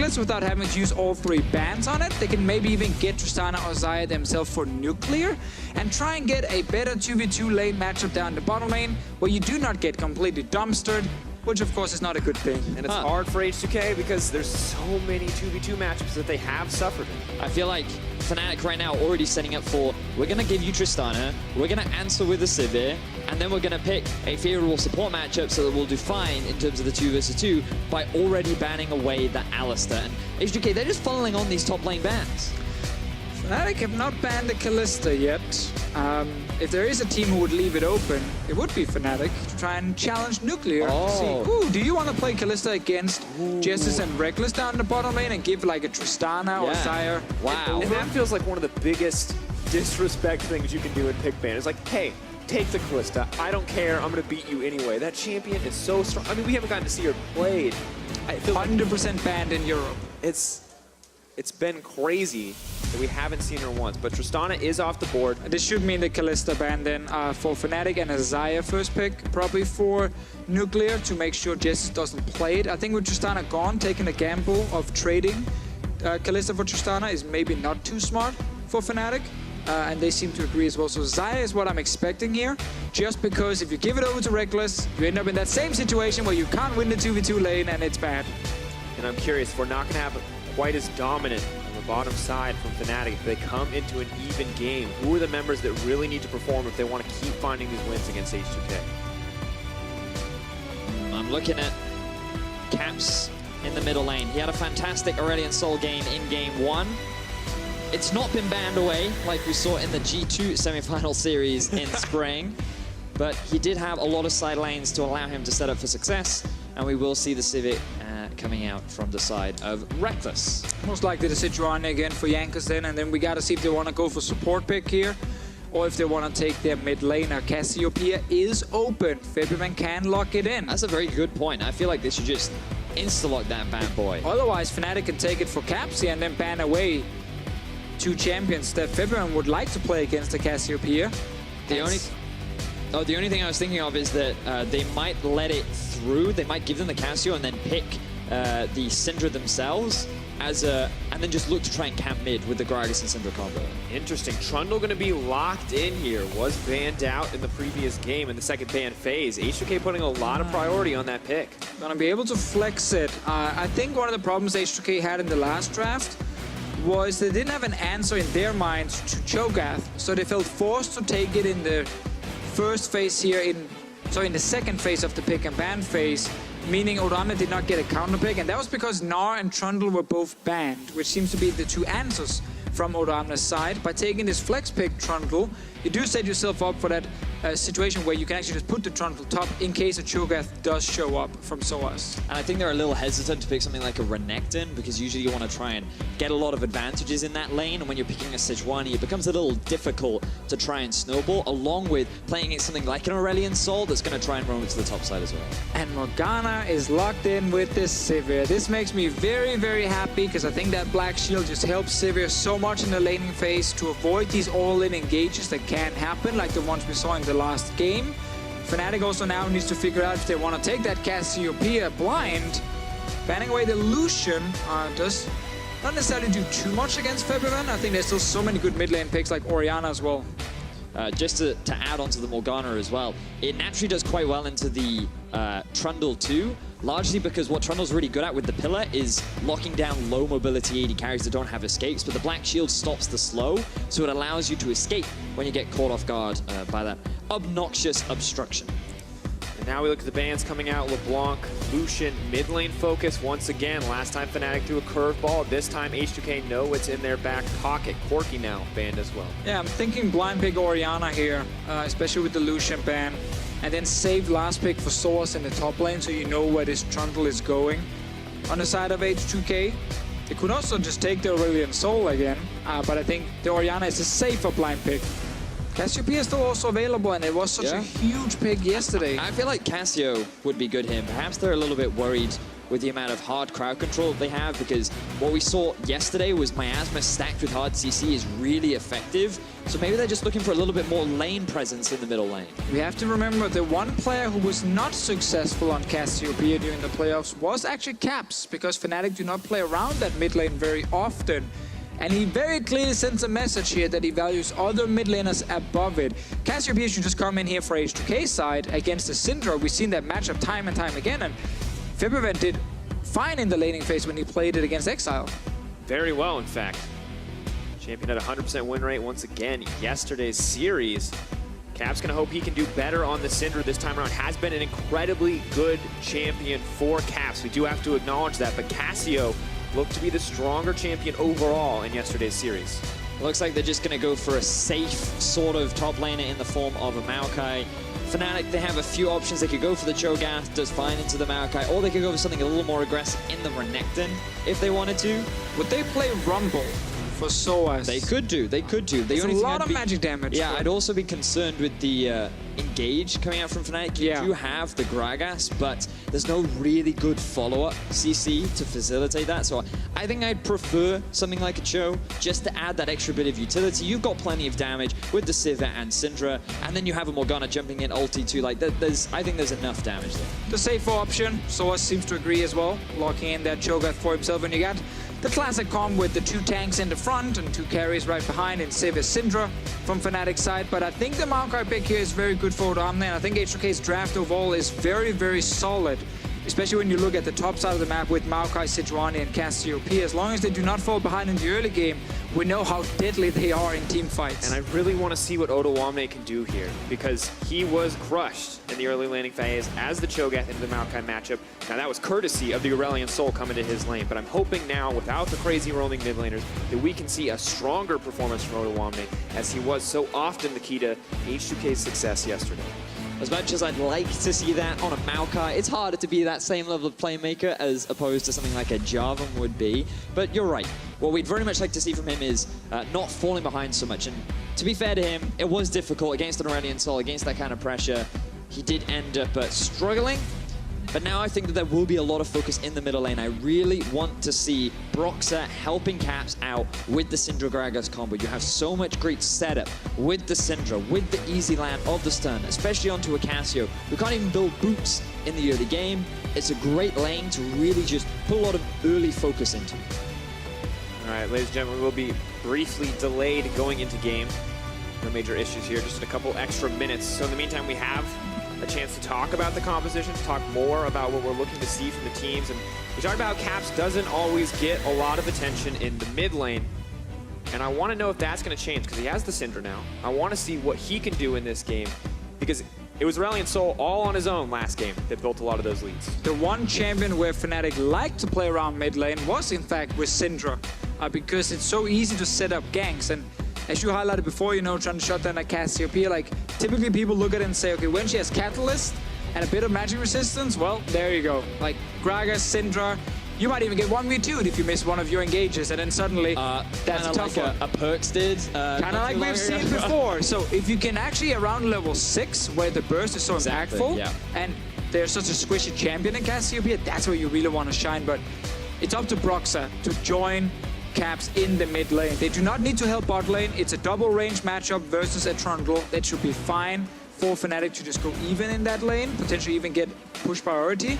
Reckless without having to use all 3 bans on it. They can maybe even get Tristana or Xayah themselves for Nuclear and try and get a better 2v2 lane matchup down the bottom lane where you do not get completely dumpstered, which of course is not a good thing. And it's hard for H2K because there's so many 2v2 matchups that they have suffered in. I feel like Fnatic right now already setting up for, we're going to give you Tristana, we're going to answer with the Sivir, and then we're going to pick a favorable support matchup so that we'll do fine in terms of the 2 versus 2 by already banning away the Alistar. And H2K, they're just following on these top lane bans. Fnatic have not banned the Kalista yet. If there is a team who would leave it open, it would be Fnatic to try and challenge Nuclear. See, ooh, do you want to play Kalista against Jessus and Reckless down the bottom lane and give like a Tristana or Xayah? Wow. And that feels like one of the biggest disrespect things you can do in pick ban. It's like, hey, take the Kalista. I don't care. I'm going to beat you anyway. That champion is so strong. I mean, we haven't gotten to see her played. I feel 100% banned in Europe. It's been crazy that we haven't seen her once, but Tristana is off the board. This should mean the Kalista ban then for Fnatic and a Xayah first pick, probably for Nuclear to make sure Jessus doesn't play it. I think with Tristana gone, taking a gamble of trading Kalista for Tristana is maybe not too smart for Fnatic, and they seem to agree as well. So Xayah is what I'm expecting here, just because if you give it over to Reckless, you end up in that same situation where you can't win the 2v2 lane and it's bad. And I'm curious, if we're not going to have quite as dominant on the bottom side from Fnatic, if they come into an even game, who are the members that really need to perform if they want to keep finding these wins against H2K? I'm looking at Caps in the middle lane. He had a fantastic Aurelion Sol game in game 1. It's not been banned away like we saw in the G2 semifinal series in spring, but he did have a lot of side lanes to allow him to set up for success, and we will see the Civic coming out from the side of Reckless. Most likely the Sejuani again for Yankers then, and then we gotta see if they want to go for support pick here, or if they want to take their mid laner. Cassiopeia is open. Februman can lock it in. That's a very good point. I feel like they should just insta-lock that bad boy. Otherwise, Fnatic can take it for Capsia and then ban away 2 champions that Februman would like to play against the Cassiopeia. The only thing I was thinking of is that they might let it through. They might give them the Cassio and then pick the Syndra themselves and then just look to try and camp mid with the Gragas and Syndra combo. Interesting. Trundle going to be locked in here. Was banned out in the previous game in the second ban phase. H2K putting a lot of priority on that pick. Gonna be able to flex it. I think one of the problems H2K had in the last draft was they didn't have an answer in their minds to Cho'Gath, so they felt forced to take it in the first phase here, in the second phase of the pick and ban phase, meaning Orana did not get a counter pick, and that was because Gnar and Trundle were both banned, which seems to be the 2 answers from Orana's side. By taking this flex pick Trundle, you do set yourself up for that situation where you can actually just put the Trundle top in case a Cho'Gath does show up from Soaz. And I think they're a little hesitant to pick something like a Renekton, because usually you want to try and get a lot of advantages in that lane, and when you're picking a Sejuani, it becomes a little difficult to try and snowball, along with playing against something like an Aurelion Sol that's going to try and roam it to the top side as well. And Morgana is locked in with this Sivir. This makes me very, very happy, because I think that Black Shield just helps Sivir so much in the laning phase to avoid these all-in engages that can happen, like the ones we saw in the last game. Fnatic also now needs to figure out if they want to take that Cassiopeia blind. Banning away the Lucian does not necessarily do too much against Februman. I think there's still so many good mid lane picks like Orianna as well. Just to add on to the Morgana as well, it naturally does quite well into the Trundle too, largely because what Trundle's really good at with the Pillar is locking down low mobility AD carries that don't have escapes, but the Black Shield stops the slow, so it allows you to escape when you get caught off guard by that obnoxious obstruction. And now we look at the bans coming out. LeBlanc, Lucian, mid lane focus once again. Last time Fnatic threw a curveball. This time H2K know it's in their back pocket. Corki now banned as well. Yeah, I'm thinking blind pick Orianna here, especially with the Lucian ban. And then save last pick for Source in the top lane so you know where this Trundle is going. On the side of H2K, they could also just take the Aurelion Sol again, but I think the Orianna is a safer blind pick. Cassiopeia is still also available, and it was such a huge pick yesterday. I feel like Cassio would be good here. Perhaps they're a little bit worried with the amount of hard crowd control that they have, because what we saw yesterday was Miasma stacked with hard CC is really effective. So maybe they're just looking for a little bit more lane presence in the middle lane. We have to remember the one player who was not successful on Cassiopeia during the playoffs was actually Caps, because Fnatic do not play around that mid lane very often. And he very clearly sends a message here that he values other mid laners above it. Cassiopeia should just come in here for H2K side against the Syndra. We've seen that matchup time and time again, and Fibbervent did fine in the laning phase when he played it against Exile. Very well, in fact. Champion at 100% win rate once again yesterday's series. Cap's gonna hope he can do better on the Syndra this time around. Has been an incredibly good champion for Caps. We do have to acknowledge that, but Cassio looked to be the stronger champion overall in yesterday's series. Looks like they're just going to go for a safe sort of top laner in the form of a Maokai. Fnatic, they have a few options. They could go for the Cho'Gath, does fine into the Maokai, or they could go for something a little more aggressive in the Renekton if they wanted to. Would they play Rumble for Soas? They could do, they could do. There's a lot of magic damage. Yeah, I'd also be concerned with the engage coming out from Fnatic. You do have the Gragas, but there's no really good follow-up CC to facilitate that. So I think I'd prefer something like a Cho, just to add that extra bit of utility. You've got plenty of damage with the Sivir and Syndra, and then you have a Morgana jumping in ulti too. Like, I think there's enough damage there. The safer option, Soas seems to agree as well, locking in that Cho'Gath for himself, and you got the classic comp with the 2 tanks in the front and 2 carries right behind in Sivir Syndra from Fnatic's side. But I think the Maokai pick here is very good for Odomne, and I think H2K's draft overall is very, very solid, especially when you look at the top side of the map with Maokai, Sejuani, and Cassiopeia. As long as they do not fall behind in the early game, we know how deadly they are in team fights. And I really want to see what Odomne can do here, because he was crushed in the early laning phase as the Cho'Gath into the Maokai matchup. Now that was courtesy of the Aurelion Sol coming to his lane, but I'm hoping now, without the crazy roaming mid laners, that we can see a stronger performance from Odomne, as he was so often the key to H2K's success yesterday. As much as I'd like to see that on a Maokai, it's harder to be that same level of playmaker as opposed to something like a Jarvan would be. But you're right. What we'd very much like to see from him is not falling behind so much. And to be fair to him, it was difficult against an Aurelion Sol, against that kind of pressure. He did end up struggling. But now I think that there will be a lot of focus in the middle lane. I really want to see Broxah helping Caps out with the Syndra Gragas combo. You have so much great setup with the Syndra, with the easy land of the stun, especially onto a Cassio, who can't even build boots in the early game. It's a great lane to really just put a lot of early focus into. All right, ladies and gentlemen, we'll be briefly delayed going into game. No major issues here, just a couple extra minutes. So in the meantime, we have a chance to talk about the composition, to talk more about what we're looking to see from the teams. And we talked about how Caps doesn't always get a lot of attention in the mid lane. And I want to know if that's going to change, because he has the Syndra now. I want to see what he can do in this game, because it was Aurelion Sol all on his own last game that built a lot of those leads. The one champion where Fnatic liked to play around mid lane was in fact with Syndra, because it's so easy to set up ganks. And as you highlighted before, you know, trying to shut down a Cassiopeia, like, typically people look at it and say, okay, when she has Catalyst and a bit of magic resistance, well, there you go. Like, Gragas, Syndra, you might even get 1v2'd if you miss one of your engages, and then suddenly, that's a tough one. A Perks did. Kind of like we've seen before. So if you can actually, around level 6, where the burst is so impactful, and there's such a squishy champion in Cassiopeia, that's where you really want to shine. But it's up to Broxah to join Caps in the mid lane. They do not need to help bot lane. It's a double range matchup versus a Trundle. That should be fine for Fnatic to just go even in that lane, potentially even get push priority.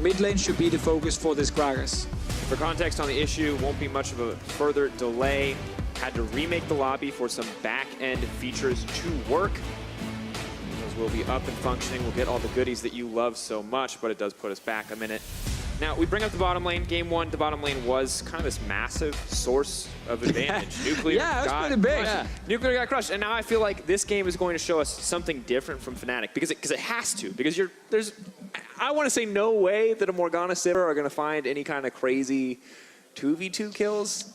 Mid lane should be the focus for this Gragas. For context on the issue, won't be much of a further delay. Had to remake the lobby for some back-end features to work. Those will be up and functioning. We'll get all the goodies that you love so much, but it does put us back a minute. Now, we bring up the bottom lane. Game 1, the bottom lane was kind of this massive source of advantage. Nuclear yeah, got pretty big. Nuclear got crushed, and now I feel like this game is going to show us something different from Fnatic, because it has to. Because there's, I want to say, no way that a Morgana Sivir are going to find any kind of crazy 2v2 kills.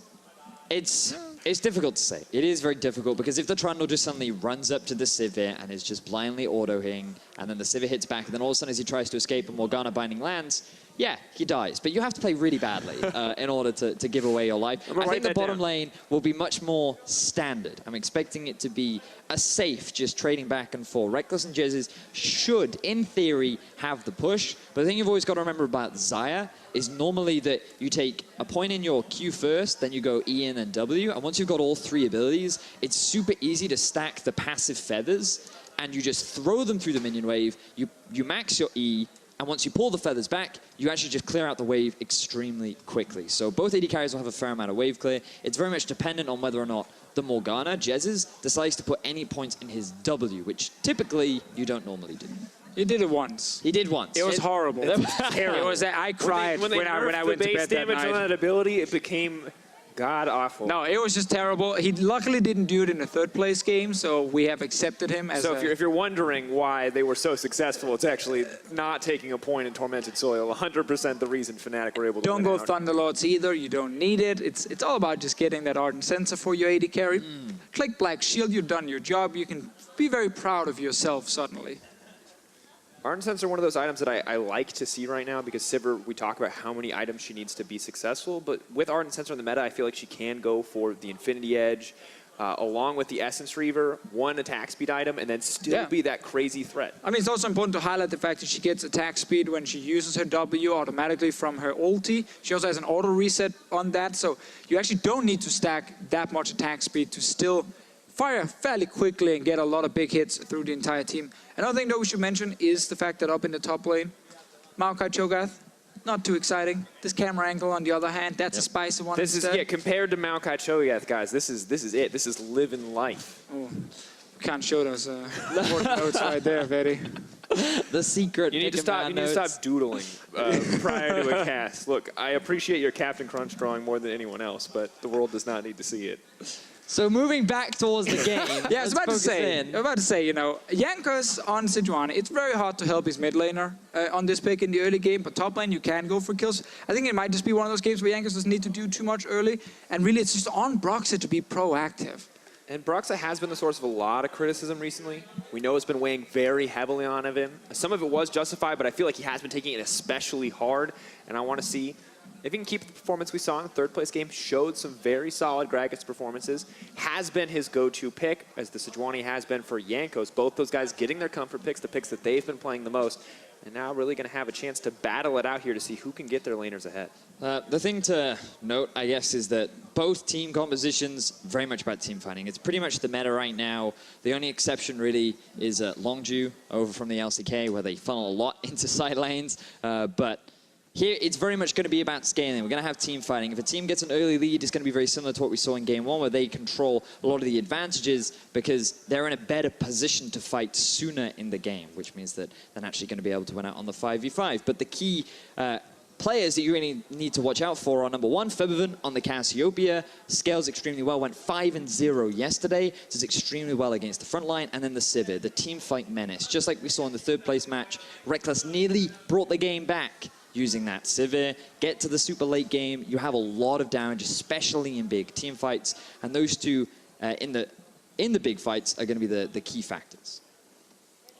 It's difficult to say. It is very difficult, because if the Trundle just suddenly runs up to the Sivir and is just blindly auto-hitting, and then the Sivir hits back, and then all of a sudden as he tries to escape and Morgana binding lands, yeah, he dies. But you have to play really badly in order to give away your life. I think the bottom lane will be much more standard. I'm expecting it to be a safe, just trading back and forth. Reckless and Jez's should, in theory, have the push. But the thing you've always got to remember about Xayah is normally that you take a point in your Q first, then you go E and then W. And once you've got all 3 abilities, it's super easy to stack the passive feathers, and you just throw them through the minion wave. You max your E, and once you pull the feathers back, you actually just clear out the wave extremely quickly. So both AD carries will have a fair amount of wave clear. It's very much dependent on whether or not the Morgana, Jez's, decides to put any points in his W, which typically you don't normally do. He did it once. He did once. It was horrible. It was terrible. It was, I cried when I went to bed that night. On that ability, it became god-awful. No, it was just terrible. He luckily didn't do it in a third-place game, so we have accepted him as So if you're wondering why they were so successful, it's actually not taking a point in Tormented Soil. 100% the reason Fnatic were able to Don't win go out. Thunderlords either. You don't need it. It's all about just getting that Ardent Sensor for your AD carry. Click Black Shield, you've done your job. You can be very proud of yourself suddenly. Ardent Sensor are one of those items that I like to see right now because Sivir, we talk about how many items she needs to be successful, but with Ardent Sensor in the meta, I feel like she can go for the Infinity Edge, along with the Essence Reaver, 1 attack speed item, and then still be that crazy threat. I mean, it's also important to highlight the fact that she gets attack speed when she uses her W automatically from her ulti. She also has an auto reset on that, so you actually don't need to stack that much attack speed to still fire fairly quickly and get a lot of big hits through the entire team. Another thing that we should mention is the fact that up in the top lane, Maokai Cho'Gath, not too exciting. This camera angle, on the other hand, that's a spicy one. This is, compared to Maokai Cho'Gath, guys, this is it. This is living life. Oh, we can't show those notes right there, Betty. The secret. You need to stop doodling prior to a cast. Look, I appreciate your Captain Crunch drawing more than anyone else, but the world does not need to see it. So moving back towards the game. Yeah, I was about to say, you know, Jankos on Sejuani, it's very hard to help his mid laner on this pick in the early game, but top lane you can go for kills. I think it might just be one of those games where Jankos doesn't need to do too much early, and really it's just on Broxah to be proactive. And Broxah has been the source of a lot of criticism recently. We know it's been weighing very heavily on him. Some of it was justified, but I feel like he has been taking it especially hard, and I want to see if he can keep the performance we saw in the third-place game, showed some very solid Gragas performances, has been his go-to pick, as the Sejuani has been for Jankos. Both those guys getting their comfort picks, the picks that they've been playing the most, and now really going to have a chance to battle it out here to see who can get their laners ahead. The thing to note, I guess, is that both team compositions, very much about team fighting. It's pretty much the meta right now. The only exception really is Longju over from the LCK, where they funnel a lot into side lanes, but here, it's very much going to be about scaling. We're going to have team fighting. If a team gets an early lead, it's going to be very similar to what we saw in Game 1, where they control a lot of the advantages because they're in a better position to fight sooner in the game, which means that they're actually going to be able to win out on the 5v5. But the key players that you really need to watch out for are, number 1, Febiven on the Cassiopeia. Scales extremely well, went 5-0 yesterday. Does extremely well against the front line. And then the Sivir, the team fight menace. Just like we saw in the third-place match, Reckless nearly brought the game back using that Sivir. Get to the super late game, you have a lot of damage, especially in big team fights, and those two in the big fights are going to be the key factors.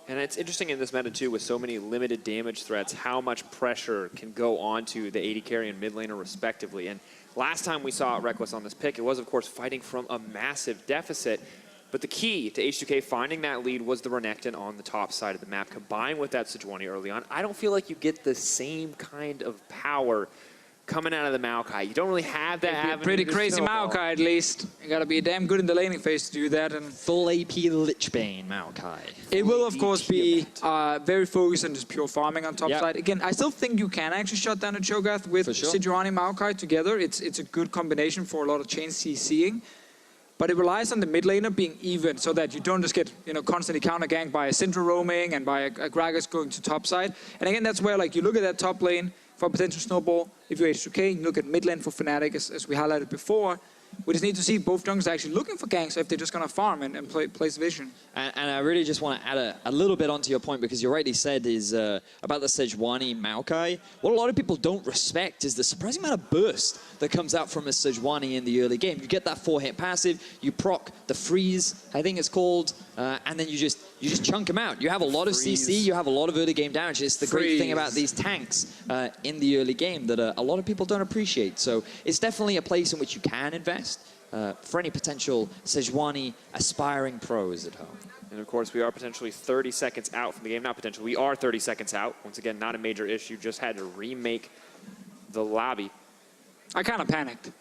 And it's interesting in this meta too, with so many limited damage threats, how much pressure can go onto the AD carry and mid laner respectively. And last time we saw Reckless on this pick, it was of course fighting from a massive deficit. But the key to H2K finding that lead was the Renekton on the top side of the map, combined with that Sejuani early on. I don't feel like you get the same kind of power coming out of the Maokai. You don't really have that avenue. Pretty crazy Maokai, at least. You gotta be damn good in the laning phase to do that. And full AP Lichbane Maokai. It will, of course, be very focused on just pure farming on top side. Again, I still think you can actually shut down a Cho'Gath with Sejuani Maokai together. It's a good combination for a lot of chain CCing. But it relies on the mid laner being even, so that you don't just get constantly counter ganked by a Syndra roaming and by a Gragas going to top side. And again, that's where you look at that top lane for a potential snowball. if you're H2K, you look at mid lane for Fnatic, as we highlighted before. We just need to see both junglers actually looking for ganks, or if they're just going to farm and place vision. And I really just want to add a little bit onto your point, because you rightly said is about the Sejuani Maokai. What a lot of people don't respect is the surprising amount of burst that comes out from a Sejuani in the early game. You get that 4-hit passive, you proc the freeze, I think it's called, and then you just chunk him out. You have a lot of CC, you have a lot of early game damage. It's the great thing about these tanks in the early game that a lot of people don't appreciate. So it's definitely a place in which you can invest. For any potential Sejuani aspiring pros at home. And of course, we are potentially 30 seconds out from the game. Not potentially, we are 30 seconds out. Once again, not a major issue. Just had to remake the lobby. I kind of panicked.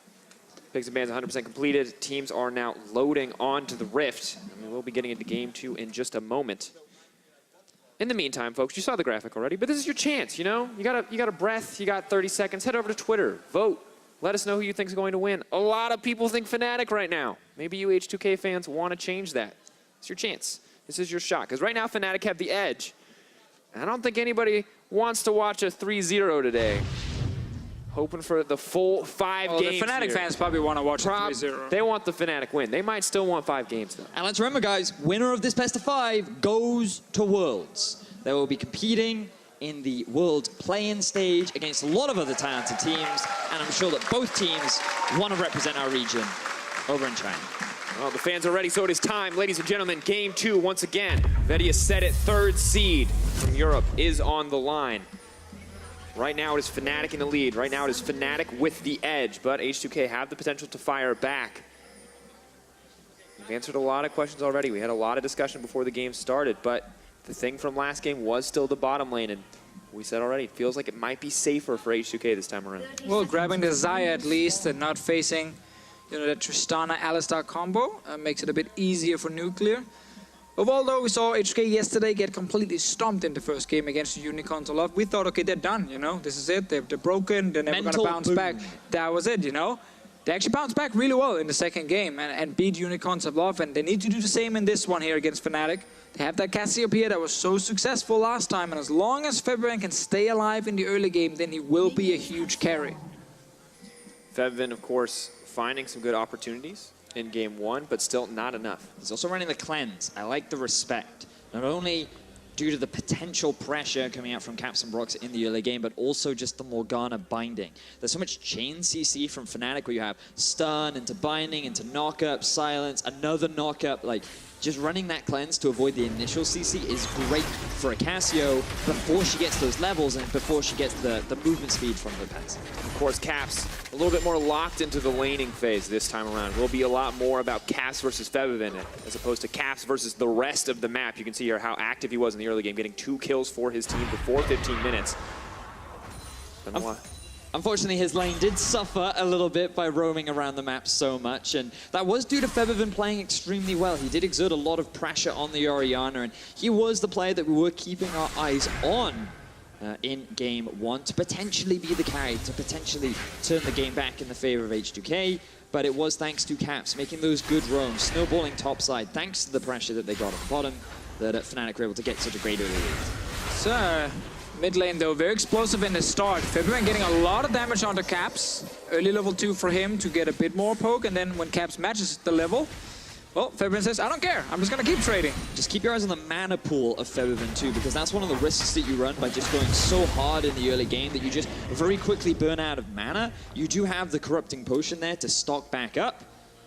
Picks and bans 100% completed. Teams are now loading onto the Rift. And we will be getting into game 2 in just a moment. In the meantime, folks, you saw the graphic already, but this is your chance, you know? You got a breath, you got 30 seconds. Head over to Twitter, vote. Let us know who you think is going to win. A lot of people think Fnatic right now. Maybe you H2K fans want to change that. It's your chance. This is your shot. Because right now, Fnatic have the edge. I don't think anybody wants to watch a 3-0 today. Hoping for the full 5 games. The Fnatic fans probably want to watch a 3-0. They want the Fnatic win. They might still want 5 games, though. And let's remember, guys, winner of this best of 5 goes to Worlds. They will be competing in the World play-in stage against a lot of other talented teams, and I'm sure that both teams want to represent our region over in China. Well, the fans are ready, so it is time. Ladies and gentlemen, game 2 once again. Vetti has set it. 3rd seed from Europe is on the line. Right now it is Fnatic in the lead. Right now it is Fnatic with the edge, but H2K have the potential to fire back. We've answered a lot of questions already. We had a lot of discussion before the game started, but the thing from last game was still the bottom lane, and we said already, it feels like it might be safer for H2K this time around. Well, grabbing the Xayah at least and not facing, you know, the Tristana-Alistar combo makes it a bit easier for Nuclear. Overall, though, we saw H2K yesterday get completely stomped in the first game against the Unicorns a lot. We thought, okay, they're done, you know, this is it. They're broken, they're never going to bounce back. That was it, you know. They actually bounced back really well in the second game and beat Unicorns a lot, and they need to do the same in this one here against Fnatic. They have that Cassiopeia that was so successful last time, and as long as Febiven can stay alive in the early game, then he will be a huge carry. Febiven, of course, finding some good opportunities in game 1, but still not enough. He's also running the cleanse. I like the respect. Not only due to the potential pressure coming out from Caps and Brox in the early game, but also just the Morgana binding. There's so much chain CC from Fnatic where you have stun into binding, into knockup, silence, another knockup. Like, just running that cleanse to avoid the initial CC is great for a Cassio before she gets those levels and before she gets the movement speed from the passive. Of course, Caps a little bit more locked into the laning phase this time around. Will be a lot more about Caps versus Febiven as opposed to Caps versus the rest of the map. You can see here how active he was in the early game, getting 2 kills for his team before 15 minutes. Unfortunately, his lane did suffer a little bit by roaming around the map so much, and that was due to Febiven playing extremely well. He did exert a lot of pressure on the Orianna, and he was the player that we were keeping our eyes on in game 1 to potentially be the carry, to potentially turn the game back in the favor of H2K, but it was thanks to Caps making those good roams, snowballing topside, thanks to the pressure that they got on the bottom, that Fnatic were able to get such a great early lead. So, mid lane though, very explosive in the start. Febiven getting a lot of damage onto Caps. Early level 2 for him to get a bit more poke, and then when Caps matches the level, well, Febiven says, I don't care, I'm just gonna keep trading. Just keep your eyes on the mana pool of Febiven too, because that's one of the risks that you run by just going so hard in the early game that you just very quickly burn out of mana. You do have the Corrupting Potion there to stock back up,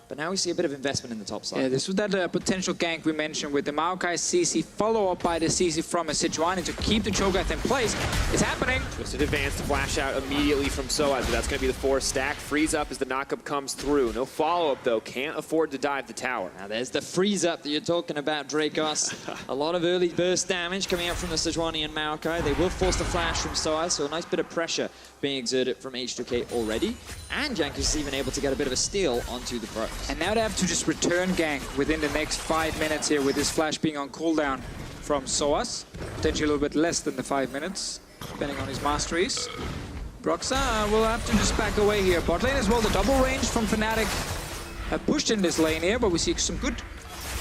but now we see a bit of investment in the top side. Yeah, this was that potential gank we mentioned with the Maokai CC, follow up by the CC from a Sejuani to keep the Cho'Gath in place. It's happening. Twisted advance to flash out immediately from Soaz, but that's going to be the 4 stack. Freeze up as the knockup comes through. No follow-up, though. Can't afford to dive the tower. Now there's the freeze up that you're talking about, Dracos. A lot of early burst damage coming out from the Sejuani and Maokai. They will force the flash from Soaz, so a nice bit of pressure being exerted from H2K already. And Jankus is even able to get a bit of a steal onto the pros. And now they have to just return gank within the next 5 minutes here with this flash being on cooldown from Soaz. Potentially a little bit less than the 5 minutes, depending on his masteries. Broxa will have to just back away here. Bot lane as well, the double range from Fnatic have pushed in this lane here, but we see some good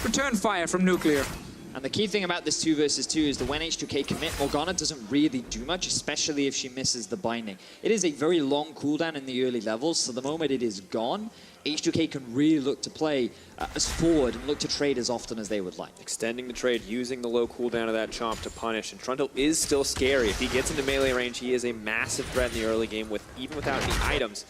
return fire from Nuclear. And the key thing about this 2 versus 2 is that when H2K commit, Morgana doesn't really do much, especially if she misses the binding. It is a very long cooldown in the early levels, so the moment it is gone, H2K can really look to play as forward and look to trade as often as they would like. Extending the trade, using the low cooldown of that Chomp to punish. And Trundle is still scary. If he gets into melee range, he is a massive threat in the early game, with even without any items.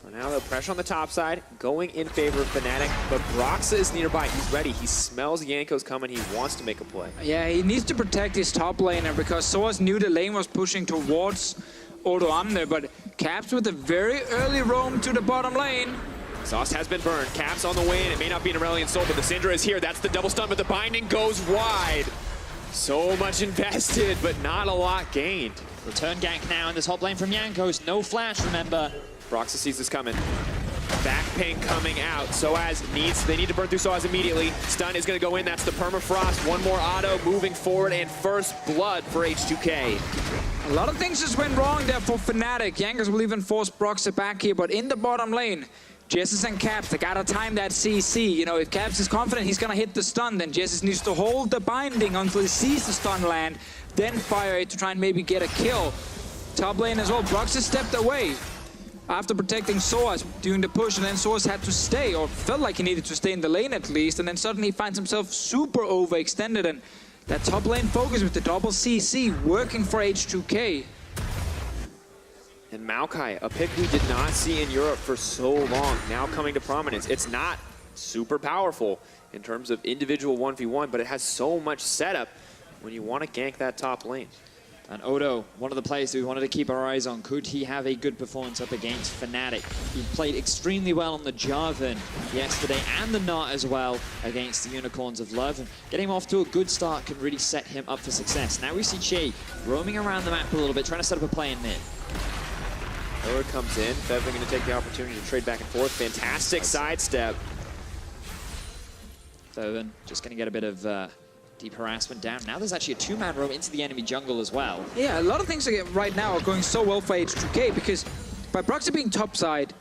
So now the pressure on the top side, going in favor of Fnatic, but Broxa is nearby. He's ready. He smells Yanko's coming. He wants to make a play. Yeah, he needs to protect his top laner because Soaz knew the lane was pushing towards Odo Amne, but Caps with a very early roam to the bottom lane. Sauce has been burned. Caps on the way in. It may not be an Aurelion Soul, but the Syndra is here. That's the double stun, but the binding goes wide. So much invested, but not a lot gained. Return gank now in the top lane from Yankos. No flash, remember. Broxa sees this coming. Back ping coming out. They need to burn through Soaz immediately. Stun is going to go in. That's the permafrost. One more auto moving forward, and first blood for H2K. A lot of things just went wrong there for Fnatic. Yankos will even force Broxa back here, but in the bottom lane, Jesus and Caps, they gotta time that CC. You know, if Caps is confident he's gonna hit the stun, then Jesus needs to hold the binding until he sees the stun land, then fire it to try and maybe get a kill. Top lane as well, Broxa stepped away after protecting Soaz during the push, and then Soaz had to stay, or felt like he needed to stay in the lane at least, and then suddenly he finds himself super overextended, and that top lane focus with the double CC working for H2K. And Maokai, a pick we did not see in Europe for so long, now coming to prominence. It's not super powerful in terms of individual 1v1, but it has so much setup when you want to gank that top lane. And Odo, one of the players that we wanted to keep our eyes on, could he have a good performance up against Fnatic? He played extremely well on the Jarvan yesterday and the Nart as well against the Unicorns of Love. And getting him off to a good start can really set him up for success. Now we see Che roaming around the map a little bit, trying to set up a play in mid. Lord comes in. Fevin going to take the opportunity to trade back and forth. Fantastic sidestep. Fevin just going to get a bit of deep harassment down. Now there's actually a 2-man roam into the enemy jungle as well. Yeah, a lot of things right now are going so well for H2K because by Broxa being topside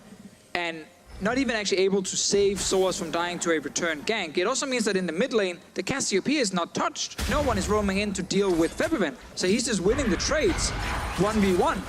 and not even actually able to save Soaz from dying to a return gank, it also means that in the mid lane, the Cassiopeia is not touched. No one is roaming in to deal with Febvin, so he's just winning the trades 1v1.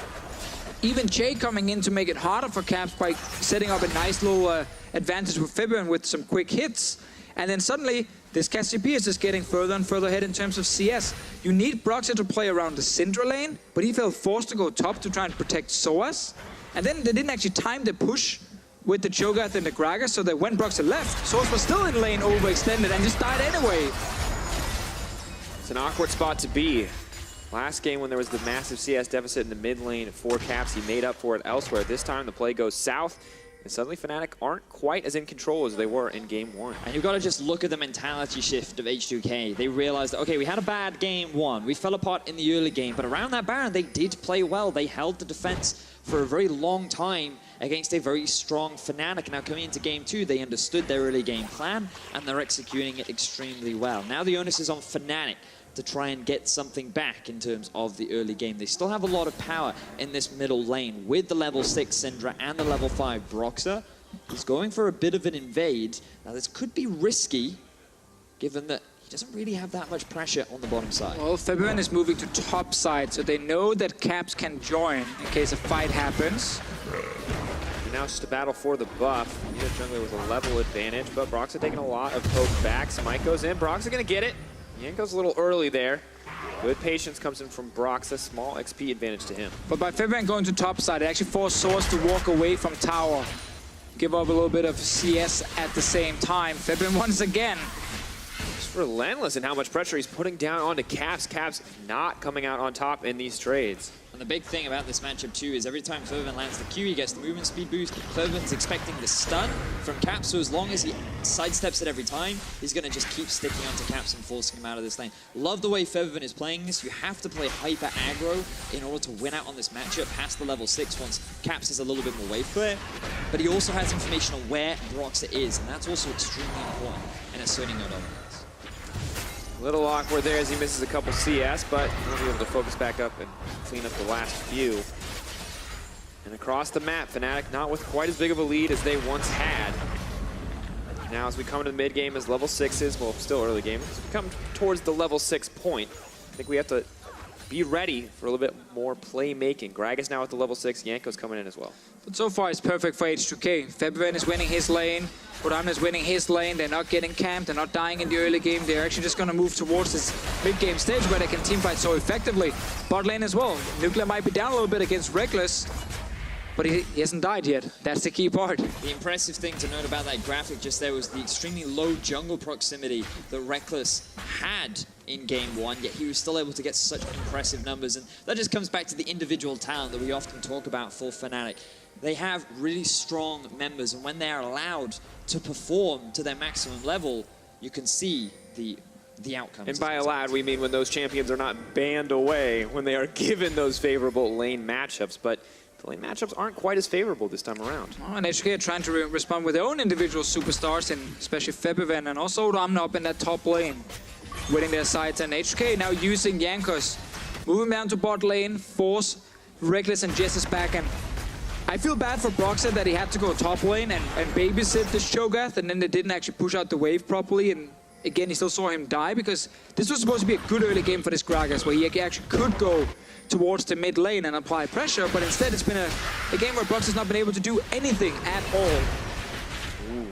Even Che coming in to make it harder for Caps by setting up a nice little advantage with Febvin with some quick hits. And then suddenly, this Cassiopeia is just getting further and further ahead in terms of CS. You need Broxa to play around the Syndra lane, but he felt forced to go top to try and protect Soaz. And then they didn't actually time the push with the Cho'Gath and the Gragas, so that when Broxa left, Soaz was still in lane overextended and just died anyway. It's an awkward spot to be. Last game when there was the massive CS deficit in the mid lane for Caps, he made up for it elsewhere. This time the play goes south, and suddenly Fnatic aren't quite as in control as they were in game 1. And you've got to just look at the mentality shift of H2K. They realized that, okay, we had a bad game 1. We fell apart in the early game, but around that Baron, they did play well. They held the defense for a very long time against a very strong Fnatic. Now coming into game 2, they understood their early game plan, and they're executing it extremely well. Now the onus is on Fnatic to try and get something back in terms of the early game. They still have a lot of power in this middle lane with the level 6 Syndra and the level 5 Broxa. He's going for a bit of an invade. Now this could be risky, given that he doesn't really have that much pressure on the bottom side. Well, Febvin is moving to top side, so they know that Caps can join in case a fight happens. And now it's just a battle for the buff. Either jungler with a level advantage, but Broxa taking a lot of poke back. Smite goes in, Broxa gonna get it. Yanko's a little early there. Good patience comes in from Broxa, small XP advantage to him. But by Febvin going to top side, it actually forced Soaz to walk away from tower. Give up a little bit of CS at the same time. Febvin once again. Just relentless in how much pressure he's putting down onto Caps. Caps not coming out on top in these trades. And the big thing about this matchup too is every time Furban lands the Q, he gets the movement speed boost. Furban's expecting the stun from Caps, so as long as he sidesteps it every time, he's going to just keep sticking onto Caps and forcing him out of this lane. Love the way Furban is playing this. You have to play hyper aggro in order to win out on this matchup past the level 6 once Caps is a little bit more wave clear. But he also has information on where Broxa is, and that's also extremely important in asserting your dominance. A little awkward there as he misses a couple CS, but he'll be able to focus back up and clean up the last few. And across the map, Fnatic not with quite as big of a lead as they once had. now as we come into the mid game as level 6s, well, still early game, as we come towards the level 6 point, I think we have to be ready for a little bit more playmaking. Gragas now at the level 6, Yanko's coming in as well. But so far it's perfect for H2K. Febiven is winning his lane, Odamna is winning his lane, they're not getting camped, they're not dying in the early game, they're actually just going to move towards this mid-game stage where they can teamfight so effectively. Bot lane as well. Nuclear might be down a little bit against Reckless, but he hasn't died yet. That's the key part. The impressive thing to note about that graphic just there was the extremely low jungle proximity that Reckless had in game 1, yet he was still able to get such impressive numbers. And that just comes back to the individual talent that we often talk about for Fnatic. They have really strong members, and when they are allowed to perform to their maximum level, you can see the outcomes. And by allowed, we mean when those champions are not banned away, when they are given those favorable lane matchups. But the lane matchups aren't quite as favorable this time around. Oh, and H2K are trying to respond with their own individual superstars, and especially Febiven and also Odamna up in that top lane, winning their sides. And H2K now using Jankos, moving down to bot lane, force Reckless and Jess's back. And I feel bad for Broxah that he had to go top lane and babysit this Cho'Gath, and then they didn't actually push out the wave properly. And again, he still saw him die, because this was supposed to be a good early game for this Gragas, where he actually could go towards the mid lane and apply pressure, but instead it's been a game where Broxah's not been able to do anything at all. Ooh.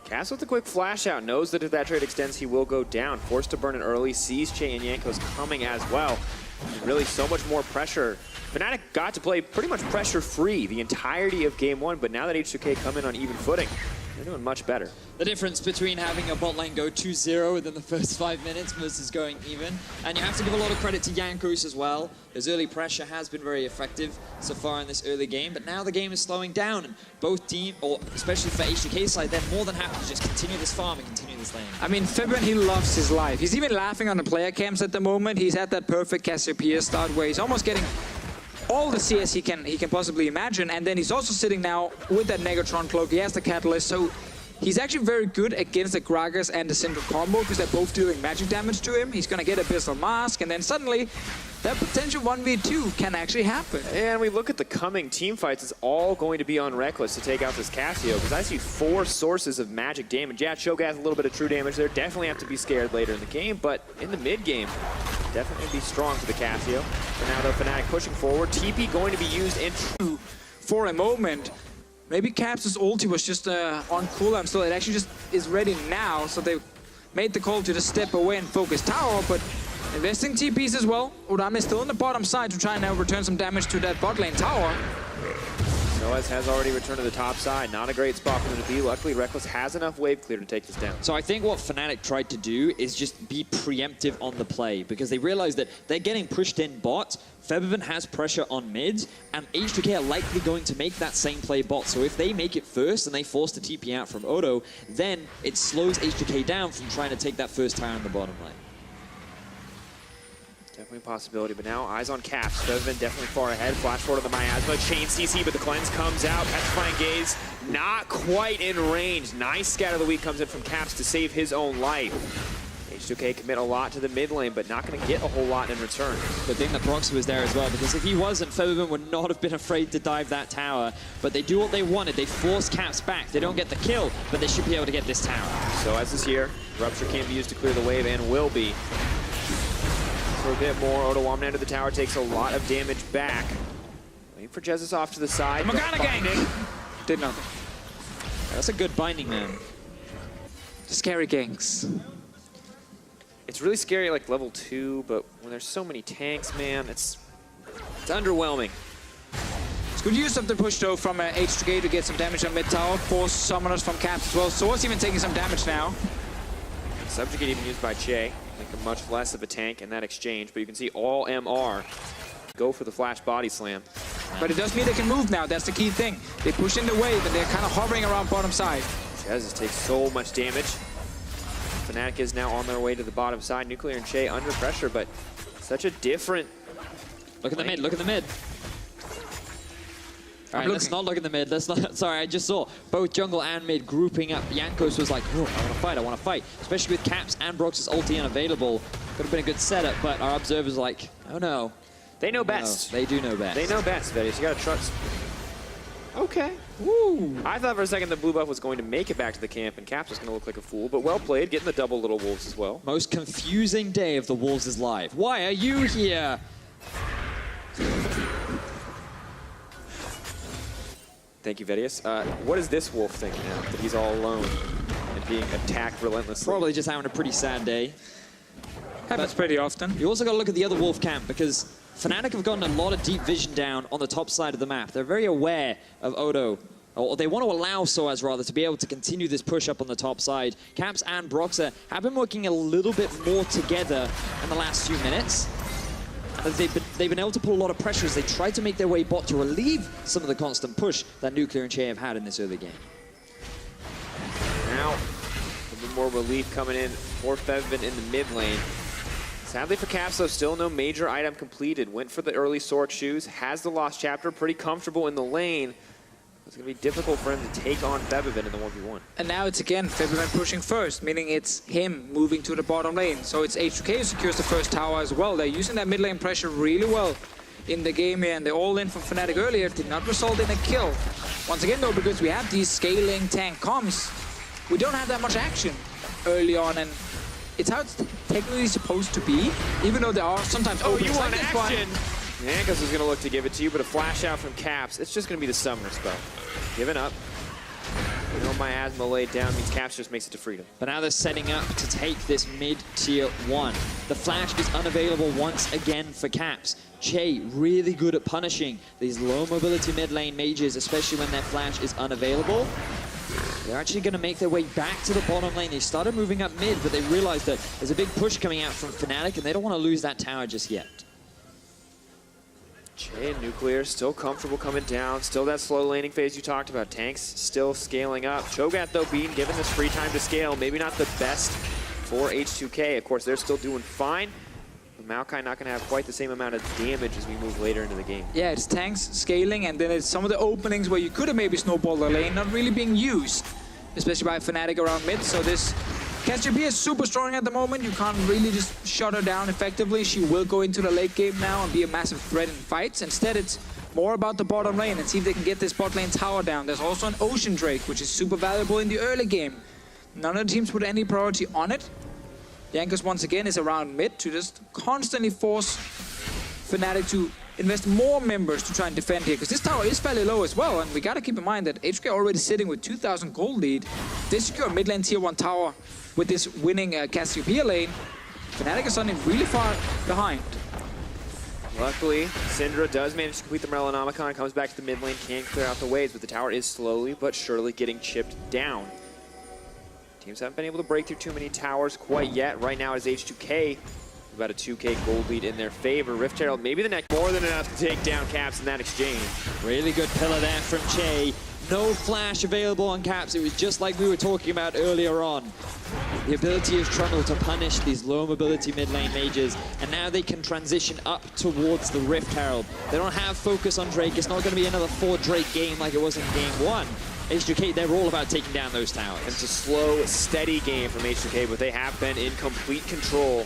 Cass with a quick flash out, knows that if that trade extends, he will go down. Forced to burn it early, sees Che and Jankos coming as well. And really so much more pressure. Fnatic got to play pretty much pressure-free the entirety of game 1, but now that H2K come in on even footing, they're doing much better. The difference between having a bot lane go 2-0 within the first 5 minutes versus going even. And you have to give a lot of credit to Jankos as well. His early pressure has been very effective so far in this early game, but now the game is slowing down, and both team, or especially for H2K's side, they're more than happy to just continue this farm and continue this lane. I mean, Febiven, he loves his life. He's even laughing on the player cams at the moment. He's at that perfect Cassiopeia start where he's almost getting all the CS he can possibly imagine, and then he's also sitting now with that Negatron cloak. He has the Catalyst, so he's actually very good against the Gragas and the Syndra combo, because they're both dealing magic damage to him. He's gonna get Abyssal Mask, and then suddenly that potential 1v2 can actually happen. And we look at the coming team fights, it's all going to be on Reckless to take out this Cassio, because I see 4 sources of magic damage. Yeah, Cho'Gath a little bit of true damage there, definitely have to be scared later in the game, but in the mid game, definitely be strong for the Cassio. For now though, Fnatic pushing forward, TP going to be used in for a moment. Maybe Caps' ulti was just on cooldown still. It actually just is ready now, so they made the call to just step away and focus tower, but investing TPs as well. Odamna is still on the bottom side to try and now return some damage to that bot lane tower. Noaz has already returned to the top side. Not a great spot for them to be. Luckily, Reckless has enough wave clear to take this down. So I think what Fnatic tried to do is just be preemptive on the play, because they realized that they're getting pushed in bot. Febiven has pressure on mids, and H2K are likely going to make that same play bot. So if they make it first and they force the TP out from Odo, then it slows H2K down from trying to take that first tower in the bottom lane. Definitely a possibility, but now eyes on Caps. Febiven definitely far ahead. Flash forward on the miasma. Chain CC, but the cleanse comes out. Petrifying Gaze not quite in range. Nice scatter of the week comes in from Caps to save his own life. H2K commit a lot to the mid lane, but not going to get a whole lot in return. Good thing that Broxah was there as well, because if he wasn't, Febiven would not have been afraid to dive that tower. But they do what they wanted. They force Caps back. They don't get the kill, but they should be able to get this tower. So as is here, Rupture can be used to clear the wave and will be. For a bit more, Odo Womnan to the tower takes a lot of damage back. Waiting for Jesus off to the side. Morgana gang! Did nothing. That's a good binding, man. Scary ganks. It's really scary like level 2, but when there's so many tanks, man, it's underwhelming. It's good use of the push though from H2K to get some damage on mid tower. Force summoners from Caps as well. Source even taking some damage now. Subjugate even used by Che, making much less of a tank in that exchange, but you can see all MR go for the flash body slam. But it does mean they can move now, that's the key thing. They push in the wave and they're kind of hovering around bottom side. Jesus takes so much damage. Fnatic is now on their way to the bottom side. Nuclear and Che under pressure, but such a different... Look at the mid, look at the mid. All right, let's not look at the mid. Let's not. Sorry, I just saw both jungle and mid grouping up. Jankos was like, oh, I want to fight. Especially with Caps and Brox's ulti unavailable. Could have been a good setup, but our observers are like, oh no. They know best. No, they do know best. They know best, Vegas. You got to trust. Okay. Woo! I thought for a second the blue buff was going to make it back to the camp and Caps was going to look like a fool, but well played, getting the double little wolves as well. Most confusing day of the Wolves' life. Why are you here? Thank you, Vedius. What is this wolf thinking now that he's all alone and being attacked relentlessly? Probably just having a pretty sad day. Happens pretty often. You also got to look at the other Wolf camp because Fnatic have gotten a lot of deep vision down on the top side of the map. They're very aware of Odo, or they want to allow Soaz rather to be able to continue this push up on the top side. Caps and Broxah have been working a little bit more together in the last few minutes. They've been able to pull a lot of pressure as they try to make their way bot to relieve some of the constant push that Nuclear and Che have had in this early game. Now, a bit more relief coming in for Fevvin in the mid lane. Sadly for Caps, though, still no major item completed. Went for the early Sork shoes, has the Lost Chapter, pretty comfortable in the lane. It's going to be difficult for him to take on Fevvin in the 1v1. And now it's again Fevvin pushing first, meaning it's him moving to the bottom lane. So it's H2K who secures the first tower as well. They're using that mid lane pressure really well in the game here, and the all-in from Fnatic earlier did not result in a kill. Once again though, because we have these scaling tank comms, we don't have that much action early on, and it's how it's technically supposed to be, even though there are sometimes openings you want like this one. action? Yankos is going to look to give it to you, but a flash out from Caps. It's just going to be the summoner spell. Giving up. You know, miasma laid down means Caps just makes it to freedom. But now they're setting up to take this mid-tier 1. The flash is unavailable once again for Caps. Che really good at punishing these low mobility mid lane mages, especially when their flash is unavailable. They're actually going to make their way back to the bottom lane. They started moving up mid, but they realized that there's a big push coming out from Fnatic, and they don't want to lose that tower just yet. Che and Nuclear still comfortable coming down. Still that slow laning phase you talked about. Tanks still scaling up. Cho'Gath, though, being given this free time to scale. Maybe not the best for H2K. Of course, they're still doing fine. But Maokai not going to have quite the same amount of damage as we move later into the game. Yeah, it's tanks scaling, and then it's some of the openings where you could have maybe snowballed the lane not really being used, especially by Fnatic around mid. So this Cassiopeia is super strong at the moment. You can't really just shut her down effectively. She will go into the late game now and be a massive threat in fights. Instead, it's more about the bottom lane and see if they can get this bot lane tower down. There's also an Ocean Drake, which is super valuable in the early game. None of the teams put any priority on it. Yankos once again is around mid to just constantly force Fnatic to invest more members to try and defend here, because this tower is fairly low as well, and we gotta keep in mind that H2K already sitting with 2,000 gold lead. They secure mid lane tier 1 tower with this winning Cassiopeia lane. Fnatic is suddenly really far behind. Luckily, Syndra does manage to complete the Melonomicon, comes back to the mid lane, can clear out the waves, but the tower is slowly but surely getting chipped down. Teams haven't been able to break through too many towers quite yet. Right now it is H2K, about a 2K gold lead in their favor. Rift Herald, maybe the next more than enough to take down Caps in that exchange. Really good pillar there from Che. No flash available on Caps. It was just like we were talking about earlier on. The ability of Trundle to punish these low mobility mid lane mages, and now they can transition up towards the Rift Herald. They don't have focus on Drake. It's not going to be another 4 Drake game like it was in game 1. H2K, they're all about taking down those towers. And it's a slow, steady game from H2K, but they have been in complete control.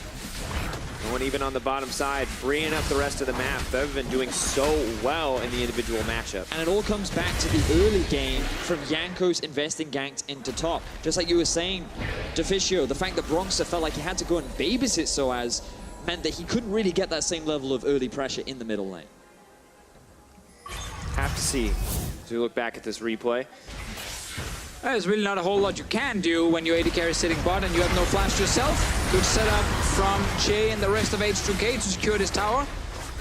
No one even on the bottom side, freeing up the rest of the map. They've been doing so well in the individual matchup. And it all comes back to the early game from Yankos investing ganks into top. Just like you were saying, Deficio, the fact that Bronxa felt like he had to go and babysit Soaz meant that he couldn't really get that same level of early pressure in the middle lane. Have to see as we look back at this replay. There's really not a whole lot you can do when your AD carry is sitting bot and you have no flash yourself. Good setup from Che and the rest of H2K to secure this tower.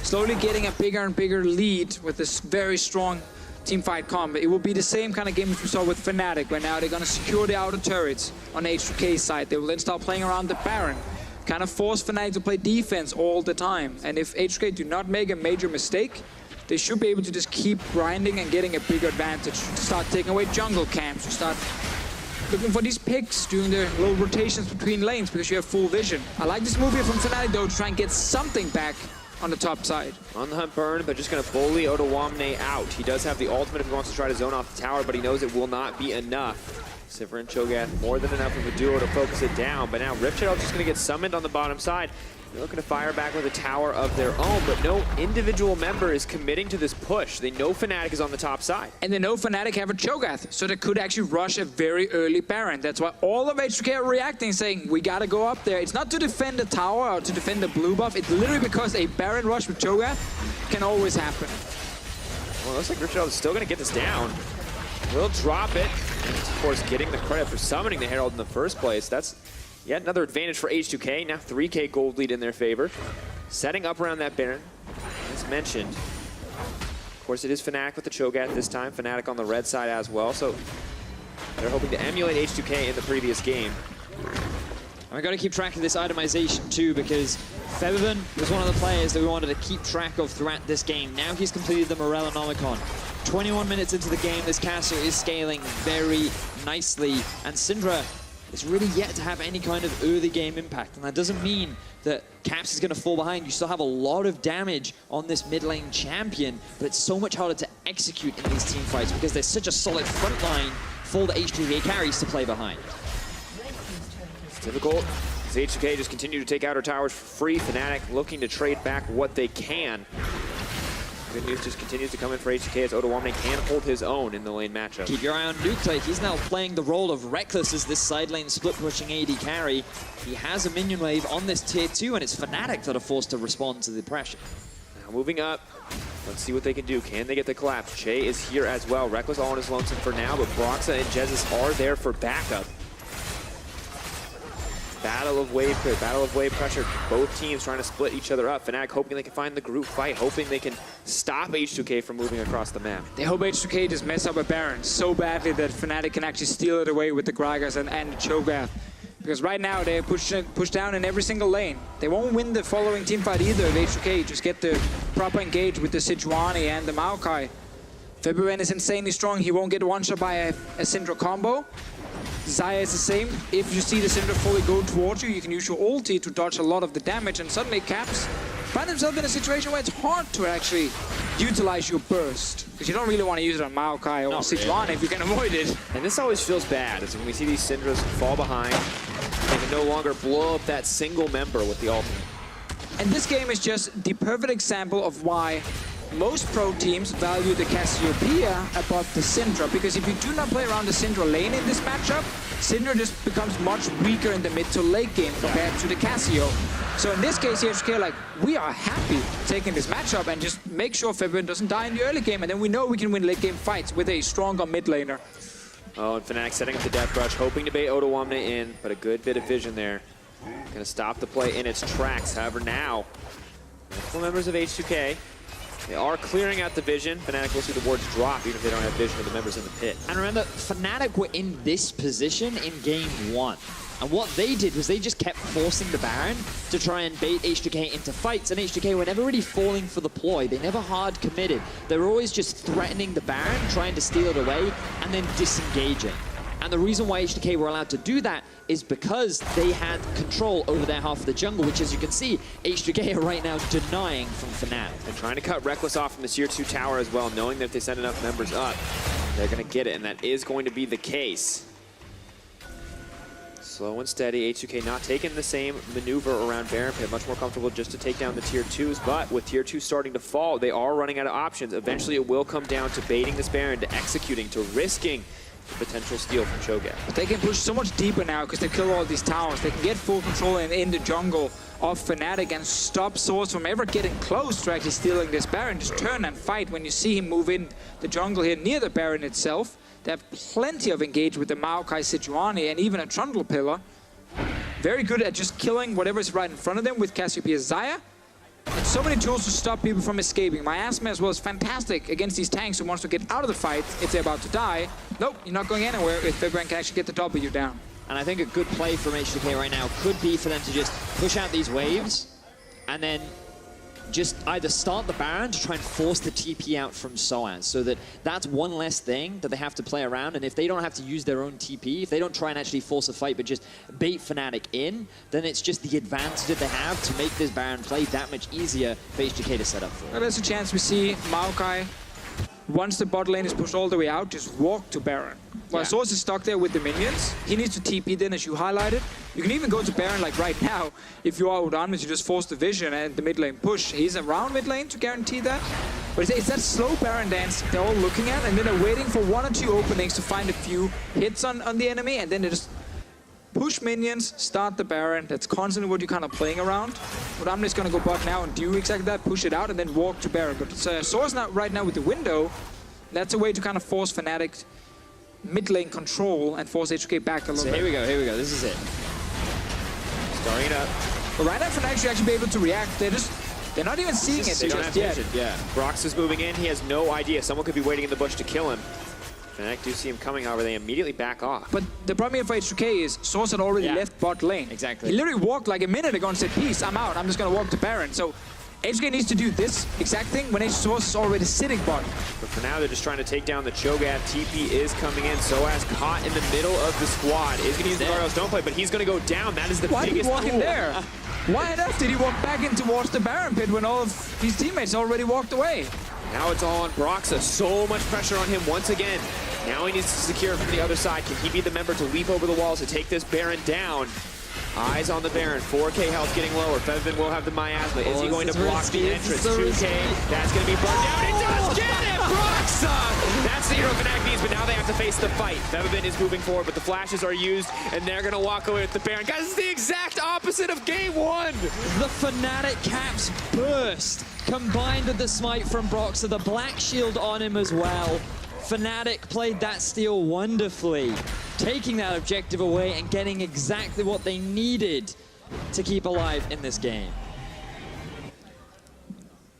Slowly getting a bigger and bigger lead with this very strong teamfight comp. It will be the same kind of game as we saw with Fnatic, where now they're going to secure the outer turrets on H2K's side. They will then start playing around the Baron. Kind of force Fnatic to play defense all the time. And if H2K do not make a major mistake, they should be able to just keep grinding and getting a bigger advantage. To start taking away jungle camps, to start looking for these picks, doing their little rotations between lanes because you have full vision. I like this move here from Fnatic though to try and get something back on the top side. On the hunt burn, but just going to bully Ottawamne out. He does have the ultimate if he wants to try to zone off the tower, but he knows it will not be enough. Sivir and Cho'Gath more than enough of a duo to focus it down, but now Rift Herald just going to get summoned on the bottom side. They're looking to fire back with a tower of their own, but no individual member is committing to this push. They know Fnatic is on the top side. And they know Fnatic have a Cho'Gath, so they could actually rush a very early Baron. That's why all of H2K are reacting, saying, we gotta go up there. It's not to defend the tower or to defend the blue buff. It's literally because a Baron rush with Cho'Gath can always happen. Well, it looks like Richard is still gonna get this down. Will drop it. And of course, getting the credit for summoning the Herald in the first place. That's yet another advantage for H2K. Now 3K gold lead in their favor. Setting up around that Baron, as mentioned. Of course, it is Fnatic with the Cho'Gath this time. Fnatic on the red side as well. So they're hoping to emulate H2K in the previous game. And we've got to keep track of this itemization too, because Febiven was one of the players that we wanted to keep track of throughout this game. Now he's completed the Morellonomicon. 21 minutes into the game, this castle is scaling very nicely, and Syndra is really yet to have any kind of early game impact. And that doesn't mean that Caps is going to fall behind. You still have a lot of damage on this mid lane champion, but it's so much harder to execute in these team fights because there's such a solid front line for the H2K carries to play behind. It's difficult as H2K just continue to take out her towers for free. Fnatic looking to trade back what they can. Good news just continues to come in for H2K as Odoamne can hold his own in the lane matchup. Keep your eye on Nuke. He's now playing the role of Reckless as this side lane split pushing AD carry. He has a minion wave on this tier 2, and it's Fnatic that are forced to respond to the pressure. Now moving up, let's see what they can do. Can they get the collapse? Che is here as well. Reckless all on his lonesome for now, but Broxa and Jesus are there for backup. Battle of wave pressure. Both teams trying to split each other up. Fnatic hoping they can find the group fight, hoping they can stop H2K from moving across the map. They hope H2K just mess up a Baron so badly that Fnatic can actually steal it away with the Gragas and the Cho'Gath. Because right now they push down in every single lane. They won't win the following team fight either if H2K just get the proper engage with the Sejuani and the Maokai. Febiven is insanely strong. He won't get one-shot by a Syndra combo. Xayah is the same. If you see the Syndra fully go towards you, you can use your ulti to dodge a lot of the damage, and suddenly Caps find himself in a situation where it's hard to actually utilize your burst. Because you don't really want to use it on Maokai or Sejuani if you can avoid it. And this always feels bad, is when we see these Syndras fall behind, they can no longer blow up that single member with the ultimate. And this game is just the perfect example of why most pro teams value the Cassiopeia above the Syndra, because if you do not play around the Syndra lane in this matchup, Syndra just becomes much weaker in the mid to late game compared to the Cassio. So in this case, H2K like, we are happy taking this matchup and just make sure Febiven doesn't die in the early game, and then we know we can win late game fights with a stronger mid laner. Oh, and Fnatic setting up the Death Rush, hoping to bait Odoamne in, but a good bit of vision there. Gonna stop the play in its tracks. However, now, multiple members of H2K, they are clearing out the vision. Fnatic will see the wards drop even if they don't have vision of the members in the pit. And remember, Fnatic were in this position in game 1. And what they did was they just kept forcing the Baron to try and bait H2K into fights. And H2K were never really falling for the ploy. They never hard committed. They were always just threatening the Baron, trying to steal it away, and then disengaging. And the reason why H2K were allowed to do that is because they had control over their half of the jungle, which, as you can see, H2K are right now denying from Fnatic. They're trying to cut Reckless off from the tier 2 tower as well, knowing that if they send enough members up, they're going to get it, and that is going to be the case. Slow and steady, H2K not taking the same maneuver around Baron Pit, much more comfortable just to take down the tier 2s, but with tier 2 starting to fall, they are running out of options. Eventually it will come down to baiting this Baron, to executing, to risking the potential steal from Cho'Gath. But they can push so much deeper now because they kill all these towers. They can get full control in the jungle of Fnatic and stop Source from ever getting close to actually stealing this Baron. Just turn and fight when you see him move in the jungle here near the Baron itself. They have plenty of engage with the Maokai Sejuani and even a Trundle Pillar. Very good at just killing whatever is right in front of them with Cassiopeia Xayah. And so many tools to stop people from escaping. Miasma as well is fantastic against these tanks who wants to get out of the fight if they're about to die. Nope, you're not going anywhere if Febiven can actually get the W down. And I think a good play from H2K right now could be for them to just push out these waves and then just either start the Baron to try and force the TP out from Soaz, so that that's one less thing that they have to play around. And if they don't have to use their own TP, if they don't try and actually force a fight but just bait Fnatic in, then it's just the advantage that they have to make this Baron play that much easier for H2K to set up for. Well, there's a chance we see Maokai, once the bot lane is pushed all the way out, just walk to Baron. While Source is stuck there with the minions, he needs to TP then, as you highlighted. You can even go to Baron like right now. If you are Udanis, you just force the vision and the mid lane push. He's around mid lane to guarantee that. But it's that slow Baron dance they're all looking at, and then they're waiting for 1 or 2 openings to find a few hits on the enemy, and then they just push minions, start the Baron. That's constantly what you're kind of playing around. Udanis is going to go bot now and do exactly that, push it out, and then walk to Baron. But Source right now with the window, that's a way to kind of force Fnatic mid lane control and force H2K back a little bit. Here we go, this is it. Starting it up. But right now Fnatic should actually be able to react. They're not even seeing it They don't just have yet. vision. Yeah. Brox is moving in. He has no idea. Someone could be waiting in the bush to kill him. Fnatic do see him coming, however, they immediately back off. But the problem here for H2K is Source had already left bot lane. Exactly. He literally walked like a minute ago and said, peace, I'm out. I'm just going to walk to Baron. So H2K needs to do this exact thing when Source is already sitting bot. But for now, they're just trying to take down the Cho'Gath. TP is coming in. Soaz caught in the middle of the squad. Is going to use the Gargoyles don't play, but he's going to go down. That is the Why biggest did he walk in tool. there? Why on earth did he walk back in towards the Baron pit when all of his teammates already walked away? Now it's all on Broxa. So much pressure on him once again. Now he needs to secure from the other side. Can he be the member to leap over the walls to take this Baron down? Eyes on the Baron. 4K health getting lower. Fevin will have the miasma. Is he going to block the entrance? 2K. That's going to be burned down. It does get it! Broxa! That's the hero Fnatic needs, but now they have to face the fight. Fevin is moving forward, but the flashes are used, and they're going to walk away with the Baron. Guys, it's the exact opposite of game 1. The Fnatic caps burst, combined with the smite from Broxa, the black shield on him as well. Fnatic played that steal wonderfully, taking that objective away and getting exactly what they needed to keep alive in this game.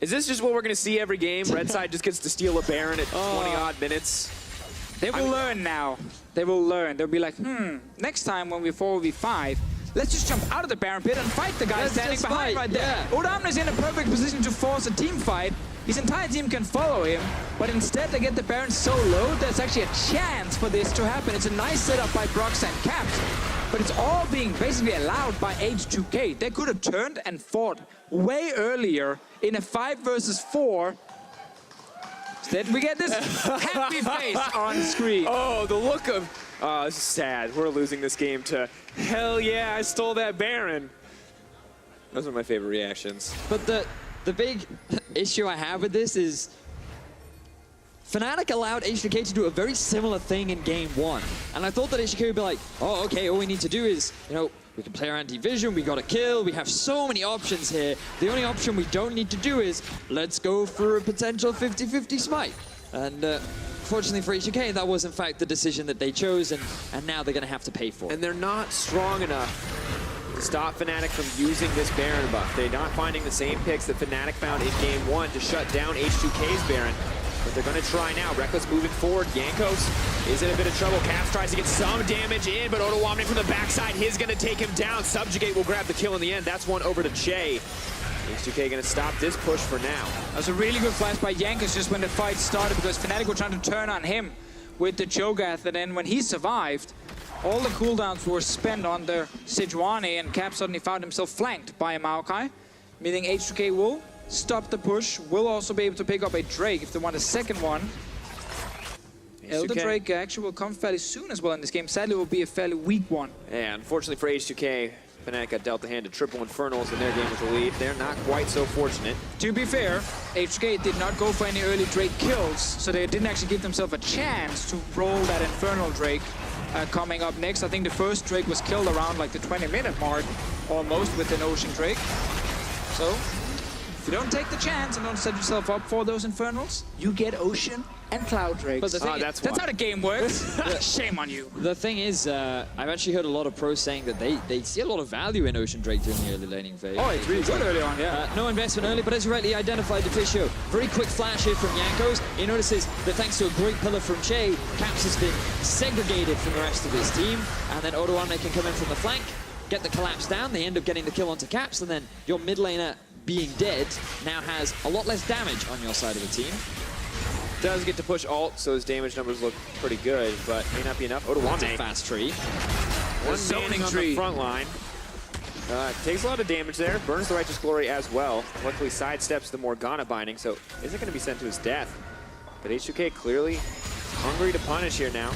Is this just what we're going to see every game? Red side just gets to steal a Baron at 20-odd minutes. They will learn now. They will learn. They'll be like, next time when we 4v5, let's just jump out of the Baron pit and fight the guy standing behind right there. Udamna is in a perfect position to force a team fight. His entire team can follow him, but instead they get the Baron so low, there's actually a chance for this to happen. It's a nice setup by Brox and Caps, but it's all being basically allowed by H2K. They could have turned and fought way earlier in a 5 versus 4. Instead, we get this happy face on screen. Oh, the look of, this is sad. We're losing this game to, hell yeah, I stole that Baron. Those are my favorite reactions. But the big issue I have with this is Fnatic allowed H2K to do a very similar thing in game 1. And I thought that H2K would be like, oh, okay, all we need to do is, you know, we can play our anti-vision, we got a kill, we have so many options here. The only option we don't need to do is, let's go for a potential 50-50 smite. And fortunately for H2K, that was in fact the decision that they chose, and now they're going to have to pay for it. And they're not strong enough to stop Fnatic from using this Baron buff. They're not finding the same picks that Fnatic found in game 1 to shut down H2K's Baron. But they're going to try now. Reckless moving forward. Yankos is in a bit of trouble. Caps tries to get some damage in, but Ottawamne from the backside, he's going to take him down. Subjugate will grab the kill in the end. That's one over to Che. H2K going to stop this push for now. That was a really good flash by Yankos just when the fight started, because Fnatic were trying to turn on him with the Cho'Gath, and then when he survived, all the cooldowns were spent on the Sejuani, and Cap suddenly found himself flanked by a Maokai, meaning H2K will stop the push, will also be able to pick up a Drake if they want a second one. Elder Drake actually will come fairly soon as well in this game. Sadly, it will be a fairly weak one. Yeah, unfortunately for H2K, Fnatic got dealt the hand of triple Infernals in their game with the lead. They're not quite so fortunate. To be fair, H2K did not go for any early Drake kills, so they didn't actually give themselves a chance to roll that Infernal Drake coming up next. I think the first Drake was killed around like the 20-minute mark, almost, with an Ocean Drake. So, if you don't take the chance and don't set yourself up for those Infernals, you get Ocean and Cloud Drakes. But the thing that's how the game works. Shame on you. The thing is, I've actually heard a lot of pros saying that they see a lot of value in Ocean Drake during the early laning phase. Oh, it's really good early on, yeah. No investment early, but as you rightly identified, Deficio, very quick flash here from Yankos. He notices that thanks to a great pillar from Che, Caps has been segregated from the rest of his team, and then Ottawamne can come in from the flank, get the collapse down, they end up getting the kill onto Caps, and then your mid laner being dead now has a lot less damage on your side of the team. Does get to push ult, so his damage numbers look pretty good, but may not be enough. Ottawamne, Fast tree. one manning on the front line. Takes a lot of damage there, burns the Righteous Glory as well. Luckily sidesteps the Morgana binding, so isn't going to be sent to his death. But H2K clearly hungry to punish here now.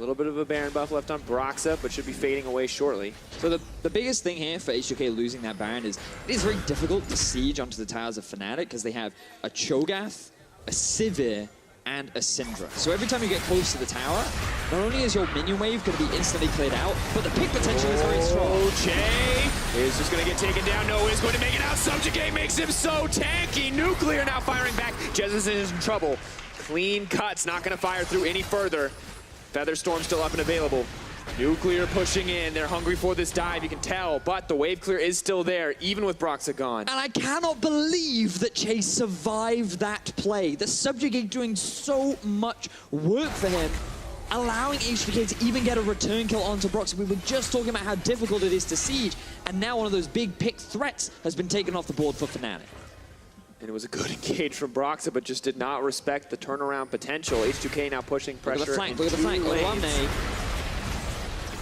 little bit of a Baron buff left on Broxa, but should be fading away shortly. So the biggest thing here for H2K losing that Baron is it is very difficult to siege onto the towers of Fnatic because they have a Cho'Gath, a Sivir, and a Syndra. So every time you get close to the tower, not only is your minion wave going to be instantly cleared out, but the pick potential is very strong. Jay is just going to get taken down. No is going to make it out. H2K makes him so tanky. Nuclear now firing back. Jesus is in trouble. Clean cuts, not going to fire through any further. Featherstorm still up and available. Nuclear pushing in. They're hungry for this dive, you can tell, but the wave clear is still there, even with Broxa gone. And I cannot believe that Chase survived that play. The Subjugate doing so much work for him, allowing H2K to even get a return kill onto Broxa. We were just talking about how difficult it is to siege, and now one of those big pick threats has been taken off the board for Fnatic. And it was a good engage from Broxa, but just did not respect the turnaround potential. H2K now pushing pressure. Look at the flank, Alumni.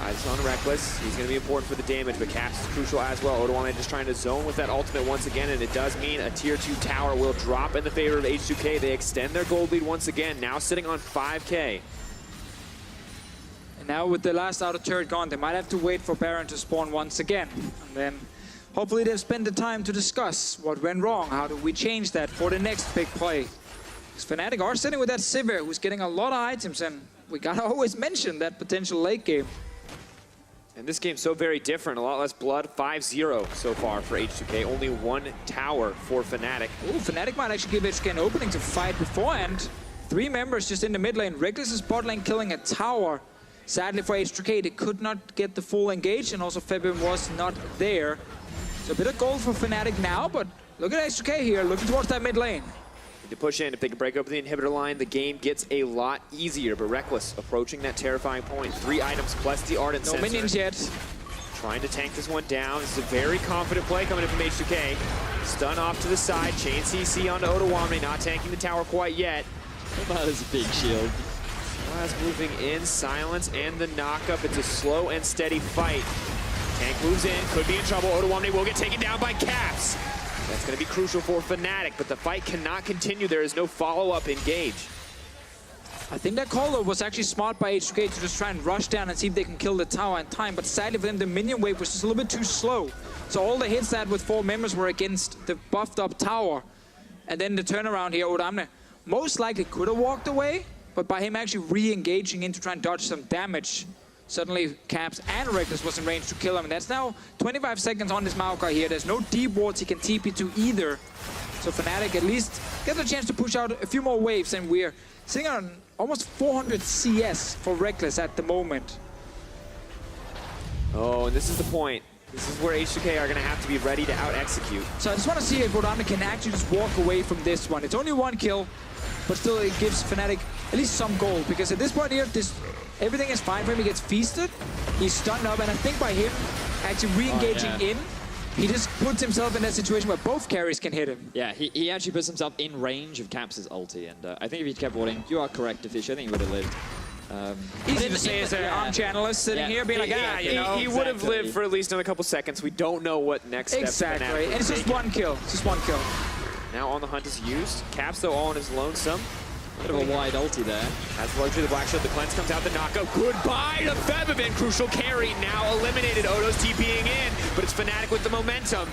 Eyes on Reckless. He's going to be important for the damage, but Caps is crucial as well. Odoamne just trying to zone with that ultimate once again, and it does mean a tier 2 tower will drop in the favor of H2K. They extend their gold lead once again, now sitting on 5K. And now with the last outer turret gone, they might have to wait for Baron to spawn once again. And then hopefully they've spent the time to discuss what went wrong. How do we change that for the next big play? Because Fnatic are sitting with that Sivir, who's getting a lot of items, and we gotta always mention that potential late game. And this game's so very different, a lot less blood, 5-0 so far for H2K, only one tower for Fnatic. Ooh, Fnatic might actually give H2K an opening to fight beforehand. 3 members just in the mid lane. Reckless' bot lane killing a tower. Sadly for H2K, they could not get the full engage, and also Febin was not there. So a bit of gold for Fnatic now, but look at H2K here, looking towards that mid lane. To push in, if they can break open the inhibitor line, the game gets a lot easier. But Reckless approaching that terrifying point. 3 items plus the Ardent Sensor. No minions yet. Trying to tank this one down. This is a very confident play coming in from H2K. Stun off to the side. Chain CC onto Odoamne, not tanking the tower quite yet. That is a big shield. Last moving in, silence and the knockup. It's a slow and steady fight. Tank moves in, could be in trouble. Odoamne will get taken down by Caps. That's going to be crucial for Fnatic, but the fight cannot continue. There is no follow-up engage. I think that call was actually smart by H2K to just try and rush down and see if they can kill the tower in time, but sadly for them, the minion wave was just a little bit too slow. So all the hits that with 4 members were against the buffed up tower. And then the turnaround here, Odoamne most likely could have walked away, but by him actually re-engaging in to try and dodge some damage, suddenly Caps and Reckless was in range to kill him. And that's now 25 seconds on this Maokai here. There's no deep wards he can TP to either. So Fnatic at least gets a chance to push out a few more waves, and we're sitting on almost 400 CS for Reckless at the moment. Oh, and this is the point. This is where H2K are going to have to be ready to out-execute. So I just want to see if Odoamne can actually just walk away from this one. It's only 1 kill, but still it gives Fnatic at least some gold, because at this point here, everything is fine for him. He gets feasted, he's stunned up, and I think by him actually re-engaging in, he just puts himself in that situation where both carries can hit him. Yeah, he actually puts himself in range of Caps' ulti, and I think if he'd kept warding, you are correct, Fish, I think he would have lived. Easy to say as an armchair analyst sitting here being like, you know. He would have lived for at least another couple seconds. We don't know what next step Exactly, and it's just 1 kill. It's just 1 kill. Now on the hunt is used. Caps, though, all on his lonesome. Bit of a wide ulti there. As luxury, the Black Shield, the cleanse comes out, the knockup. Goodbye to Febin. Crucial carry now eliminated. Odo's TPing in, but it's Fnatic with the momentum.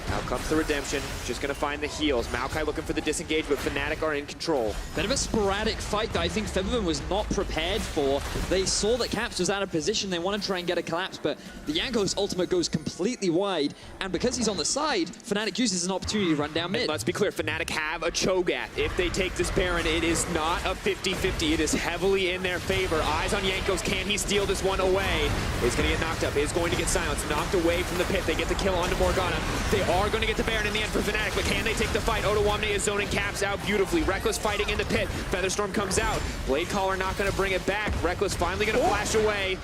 Now comes the redemption. Just going to find the heals. Maokai looking for the disengage, but Fnatic are in control. Bit of a sporadic fight that I think Febin was not prepared for. They saw that Caps was out of position. They want to try and get a collapse, but the Yanko's ultimate goes completely wide. And because he's on the side, Fnatic uses an opportunity to run down mid. And let's be clear, Fnatic have a Cho'Gath. If they take this Baron, it is not a 50-50. It is heavily in their favor. Eyes on Yankos. Can he steal this one away? He's going to get knocked up. He's going to get silenced. Knocked away from the pit. They get the kill onto Morgana. They are going to get the Baron in the end for Fnatic, but can they take the fight? Odoamne is zoning Caps out beautifully. Reckless fighting in the pit. Featherstorm comes out. Blade Caller not going to bring it back. Reckless finally going to flash away.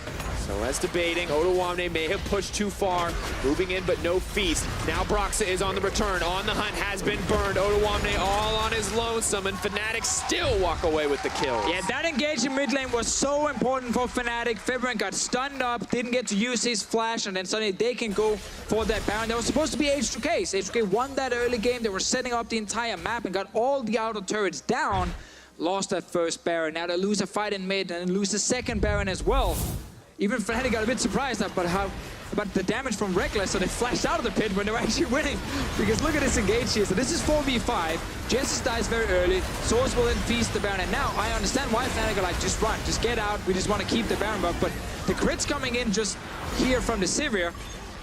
So as debating, Odoamne may have pushed too far. Moving in, but no feast. Now Broxa is on the return. On the hunt, has been burned. Odoamne all on his lonesome, and Fnatic still walk away with the kill. Yeah, that engage in mid lane was so important for Fnatic. Febin got stunned up, didn't get to use his flash, and then suddenly they can go for that Baron. That was supposed to be H2K's. H2K won that early game. They were setting up the entire map and got all the outer turrets down. lost that first Baron. Now they lose a fight in mid and lose the second Baron as well. Even Fnatic got a bit surprised about the damage from Reckless, so they flashed out of the pit when they were actually winning. Because look at this engage here. So this is 4v5. Jessus dies very early. Source will then feast the Baron. And now I understand why Fnatic are like, just run, just get out. We just want to keep the Baron buff. But the crits coming in just here from the Sivir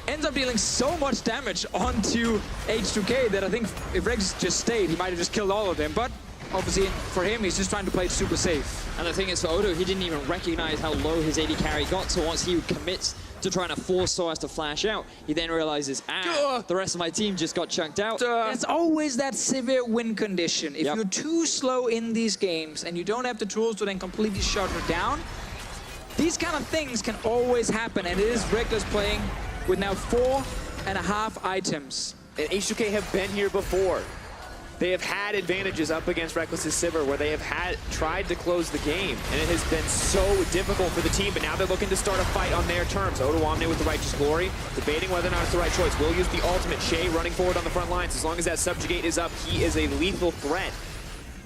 ends up dealing so much damage onto H2K that I think if Rex just stayed, he might have just killed all of them. But obviously, for him, he's just trying to play it super safe. And the thing is, for Odo, he didn't even recognize how low his AD carry got. So once he commits to trying to force Soaz to flash out, he then realizes, the rest of my team just got chunked out. There's always that severe win condition. If you're too slow in these games and you don't have the tools to then completely shut her down, these kind of things can always happen. And it is Reckless playing with now 4.5 items. And H2K have been here before. They have had advantages up against Reckless's Sivir where they have tried to close the game, and it has been so difficult for the team, but now they're looking to start a fight on their terms. Odoamne with the Righteous Glory, debating whether or not it's the right choice. Will use the ultimate. Shay running forward on the front lines. As long as that Subjugate is up, he is a lethal threat.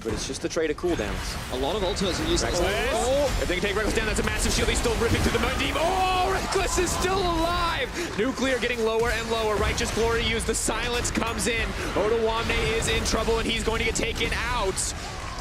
But it's just a trade of cooldowns. A lot of ultimates are used. If they can take Reckless down, that's a massive shield. He's still ripping through the Moonbeam. Oh, Reckless is still alive. Nuclear getting lower and lower. Righteous Glory used. The silence comes in. Odoamne is in trouble, and he's going to get taken out.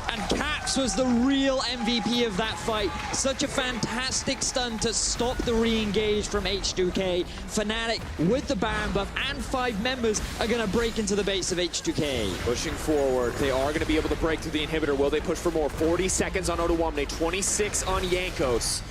And Caps was the real MVP of that fight. Such a fantastic stun to stop the re-engage from H2K. Fnatic with the Baron buff and 5 members are going to break into the base of H2K. Pushing forward, they are going to be able to break through the inhibitor. Will they push for more? 40 seconds on Odoamne, 26 on Jankos.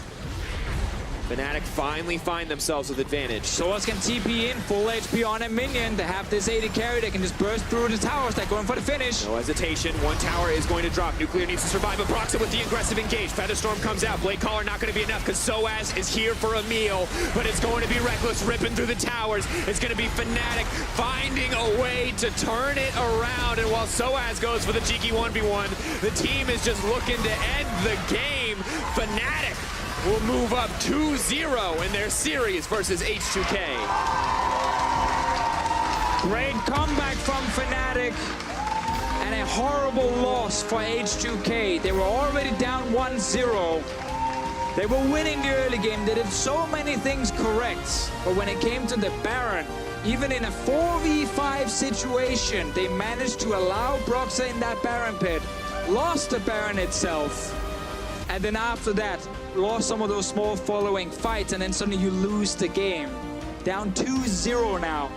Fnatic finally find themselves with advantage. Soaz can TP in, full HP on a minion. They have this AD carry, they can just burst through the towers. They're going for the finish. No hesitation, one tower is going to drop. Nuclear needs to survive, but Proxa with the aggressive engage. Featherstorm comes out, Blade Caller not going to be enough because Soaz is here for a meal, but it's going to be Reckless ripping through the towers. It's going to be Fnatic finding a way to turn it around, and while Soaz goes for the cheeky 1v1, the team is just looking to end the game. Fnatic will move up 2-0 in their series versus H2K. Great comeback from Fnatic and a horrible loss for H2K. They were already down 1-0. They were winning the early game. They did so many things correct. But when it came to the Baron, even in a 4v5 situation, they managed to allow Proxa in that Baron pit, lost the Baron itself, and then after that, lost some of those small following fights, and then suddenly you lose the game. Down 2-0 now.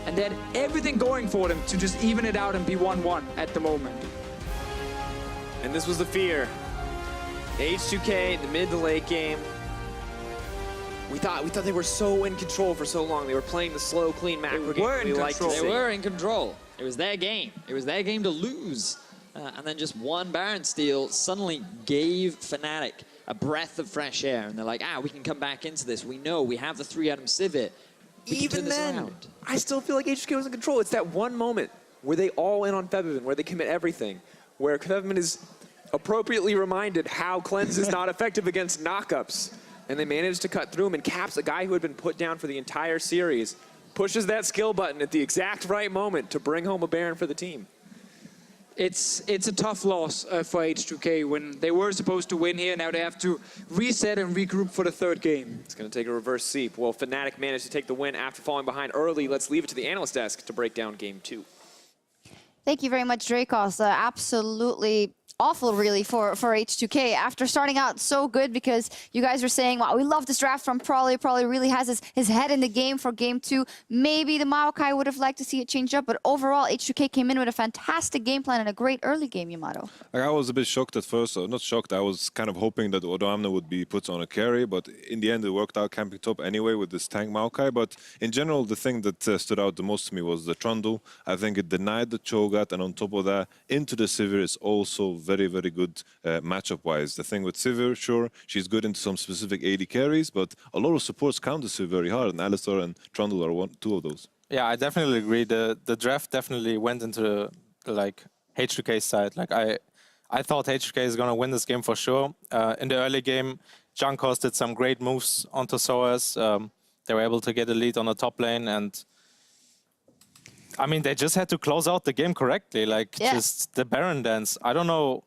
And they had everything going for them to just even it out and be 1-1 at the moment. And this was the fear. H2K, the mid to late game. We thought they were so in control for so long. They were playing the slow, clean macro game. They were in control. It was their game. It was their game to lose. And then just one Baron steal suddenly gave Fnatic a breath of fresh air. And they're like, we can come back into this. We know we have the 3-item Civet. Even then, I still feel like H2K was in control. It's that one moment where they all in on Febiven, where they commit everything, where Febiven is appropriately reminded how Cleanse is not effective against knockups. And they managed to cut through him. And Caps, a guy who had been put down for the entire series, pushes that skill button at the exact right moment to bring home a Baron for the team. It's a tough loss for H2K when they were supposed to win here. Now they have to reset and regroup for the third game. It's going to take a reverse sweep. Well, Fnatic managed to take the win after falling behind early. Let's leave it to the analyst desk to break down game 2. Thank you very much, Dracos. Absolutely awful, really, for H2K. After starting out so good, because you guys were saying, wow, we love this draft from Prolly. Prolly really has his head in the game for game 2. Maybe the Maokai would have liked to see it change up, but overall, H2K came in with a fantastic game plan and a great early game, Yamato. I was a bit shocked at first, or not shocked, I was kind of hoping that Odoamne would be put on a carry, but in the end it worked out camping top anyway with this tank Maokai. But in general, the thing that stood out the most to me was the Trundle. I think it denied the Cho'Gath, and on top of that, into the Sivir is also very, very good matchup-wise. The thing with Sivir, sure, she's good into some specific AD carries, but a lot of supports counter Sivir very hard, and Alistar and Trundle are two of those. Yeah, I definitely agree. The draft definitely went into the H2K side. I thought H2K is going to win this game for sure. In the early game, Jankos did some great moves onto Soaz. They were able to get a lead on the top lane, and I mean, they just had to close out the game correctly. Just the Baron dance. I don't know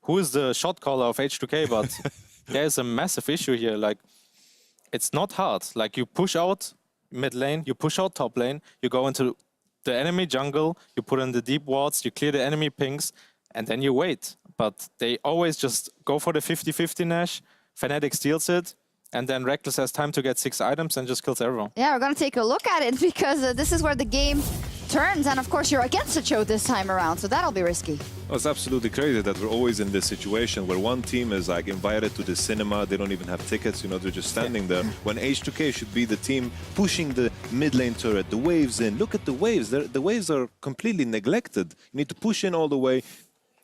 who is the shot caller of H2K, but there's a massive issue here. Like, it's not hard. Like, you push out mid lane, you push out top lane, you go into the enemy jungle, you put in the deep wards, you clear the enemy pings, and then you wait. But they always just go for the 50-50 Nash, Fnatic steals it, and then Reckless has time to get 6 items and just kills everyone. Yeah, we're going to take a look at it because this is where the game turns. And of course, you're against the Cho this time around, so that'll be risky. Oh, it's absolutely crazy that we're always in this situation where one team is like invited to the cinema, they don't even have tickets, you know, they're just standing there. When H2K should be the team pushing the mid lane turret, the waves in. Look at the waves, the waves are completely neglected. You need to push in all the way,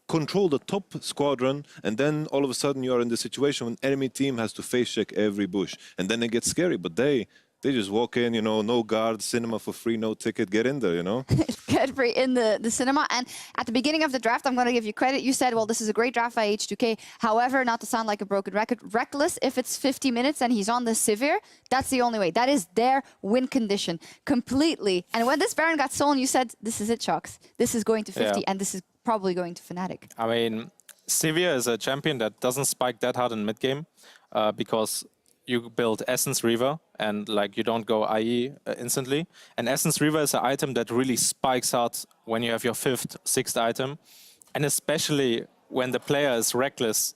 control the top squadron, and then all of a sudden you are in the situation when enemy team has to face check every bush. And then it gets scary, but they just walk in, you know, no guard, cinema for free, no ticket, get in there, you know? Get free in the cinema. And at the beginning of the draft, I'm going to give you credit. You said, well, this is a great draft by H2K. However, not to sound like a broken record, Reckless, if it's 50 minutes and he's on the Sivir, that's the only way. That is their win condition completely. And when this Baron got stolen, you said, this is it, Shox. This is going to 50, and this is probably going to Fnatic. I mean, Sivir is a champion that doesn't spike that hard in mid game because you build Essence Reaver and like you don't go IE instantly. And Essence Reaver is an item that really spikes hard when you have your 5th, 6th item. And especially when the player is Reckless,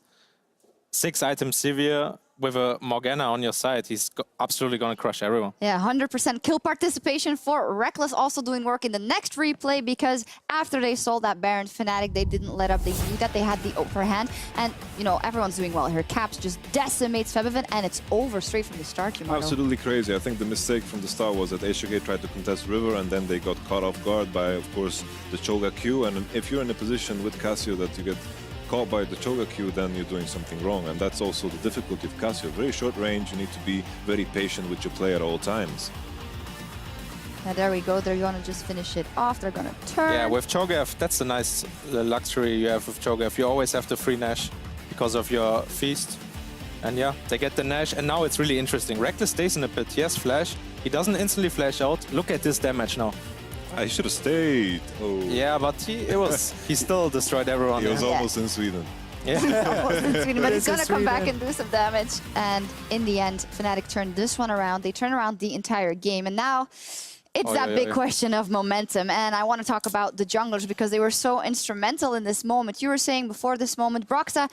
6 item Sivir with a Morgana on your side, he's absolutely going to crush everyone. Yeah, 100% kill participation for Reckless, also doing work in the next replay because after they sold that Baron, Fnatic, they didn't let up. They knew that they had the upper hand. And, you know, everyone's doing well here. Caps just decimates Febiven, and it's over straight from the start, Yamato. Absolutely crazy. I think the mistake from the start was that H2K tried to contest River, and then they got caught off guard by, of course, the Choga Q. And if you're in a position with Cassio that you get caught by the Choga Q, then you're doing something wrong. And that's also the difficulty of Cassio. Very short range, you need to be very patient with your play at all times. Now there we go, they're going to just finish it off, they're going to turn. Yeah, with Cho'Gath, that's the nice luxury you have with Cho'Gath. You always have the free Nash because of your feast. And yeah, they get the Nash, and now it's really interesting. Reckless stays in the pit, yes, flash. He doesn't instantly flash out. Look at this damage now. I should have stayed. Oh. Yeah, but he still destroyed everyone. He was Yeah. almost in Sweden. Yeah. But he's going to come back and do some damage. And in the end, Fnatic turned this one around. They turn around the entire game. And now it's that big question of momentum. And I want to talk about the junglers because they were so instrumental in this moment. You were saying before this moment, Broxa,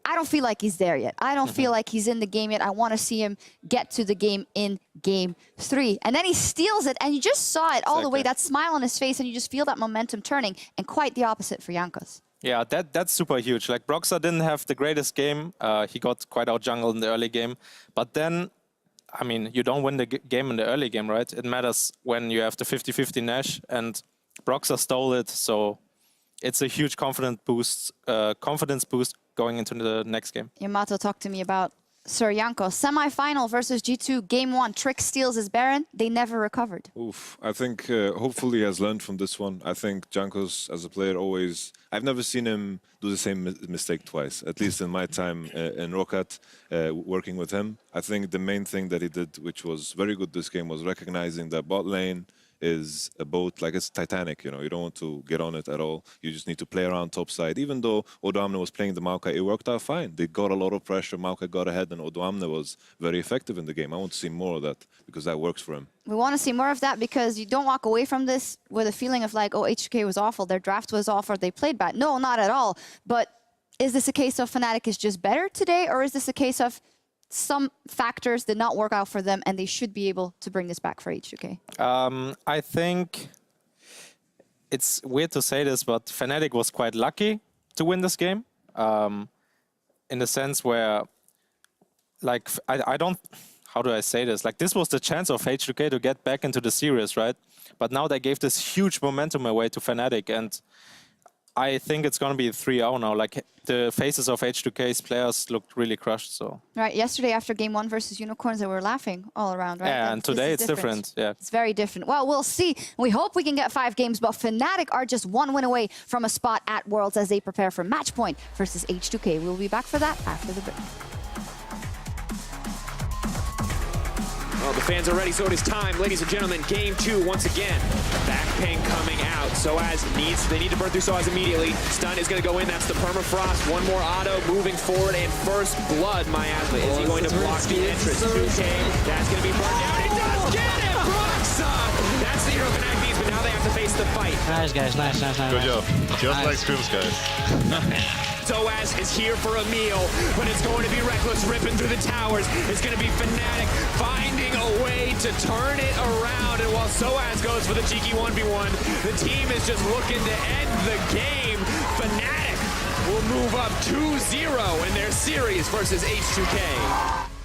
I don't feel like he's there yet. I don't feel like he's in the game yet. I want to see him get to the game in Game 3. And then he steals it, and you just saw it all the way, that smile on his face, and you just feel that momentum turning, and quite the opposite for Jankos. Yeah, that's super huge. Like, Broxa didn't have the greatest game. He got quite out-jungled in the early game. But then, I mean, you don't win the game in the early game, right? It matters when you have the 50-50 Nash, and Broxa stole it, so it's a huge confidence boost going into the next game. Yamato, talk to me about Sir Jankos. Semi-final versus G2, Game 1. Trick steals his Baron. They never recovered. Oof. I think hopefully he has learned from this one. I think Jankos, as a player, always... I've never seen him do the same mistake twice, at least in my time in Rocket, working with him. I think the main thing that he did, which was very good this game, was recognizing that bot lane is a boat, like it's Titanic, you know, you don't want to get on it at all. You just need to play around top side. Even though Odoamne was playing the Maokai, it worked out fine. They got a lot of pressure, Maokai got ahead, and Odoamne was very effective in the game. I want to see more of that because that works for him. We want to see more of that because you don't walk away from this with a feeling of like, oh, H2K was awful, their draft was awful, they played bad. No, not at all. But is this a case of Fnatic is just better today, or is this a case of some factors did not work out for them and they should be able to bring this back for H2K? I think it's weird to say this, but Fnatic was quite lucky to win this game. In the sense where, like, I don't... How do I say this? Like, this was the chance of H2K to get back into the series, right? But now they gave this huge momentum away to Fnatic, and I think it's going to be 3-0 now. Like, the faces of H2K's players looked really crushed, so... Right, yesterday after Game 1 versus Unicorns, they were laughing all around, right? Yeah, and today it's different. Yeah, it's very different. Well, we'll see. We hope we can get 5 games, but Fnatic are just 1 win away from a spot at Worlds as they prepare for match point versus H2K. We'll be back for that after the break. Well, the fans are ready, so it is time. Ladies and gentlemen, game 2 once again. Back ping coming out. Soaz they need to burn through Soaz immediately. Stun is going to go in. That's the permafrost. One more auto moving forward, and first blood, Miasma. Is he going to block the entrance? 2K, that's going to be burned down. He does get it! Broxa! That's the hero Fnatic needs, but now they have to face the fight. Nice, guys. Nice. Good job. Just like scrims, guys. Soaz is here for a meal, but it's going to be Reckless ripping through the towers. It's going to be Fnatic finding a way to turn it around. And while Soaz goes for the cheeky 1v1, the team is just looking to end the game. Fnatic will move up 2-0 in their series versus H2K.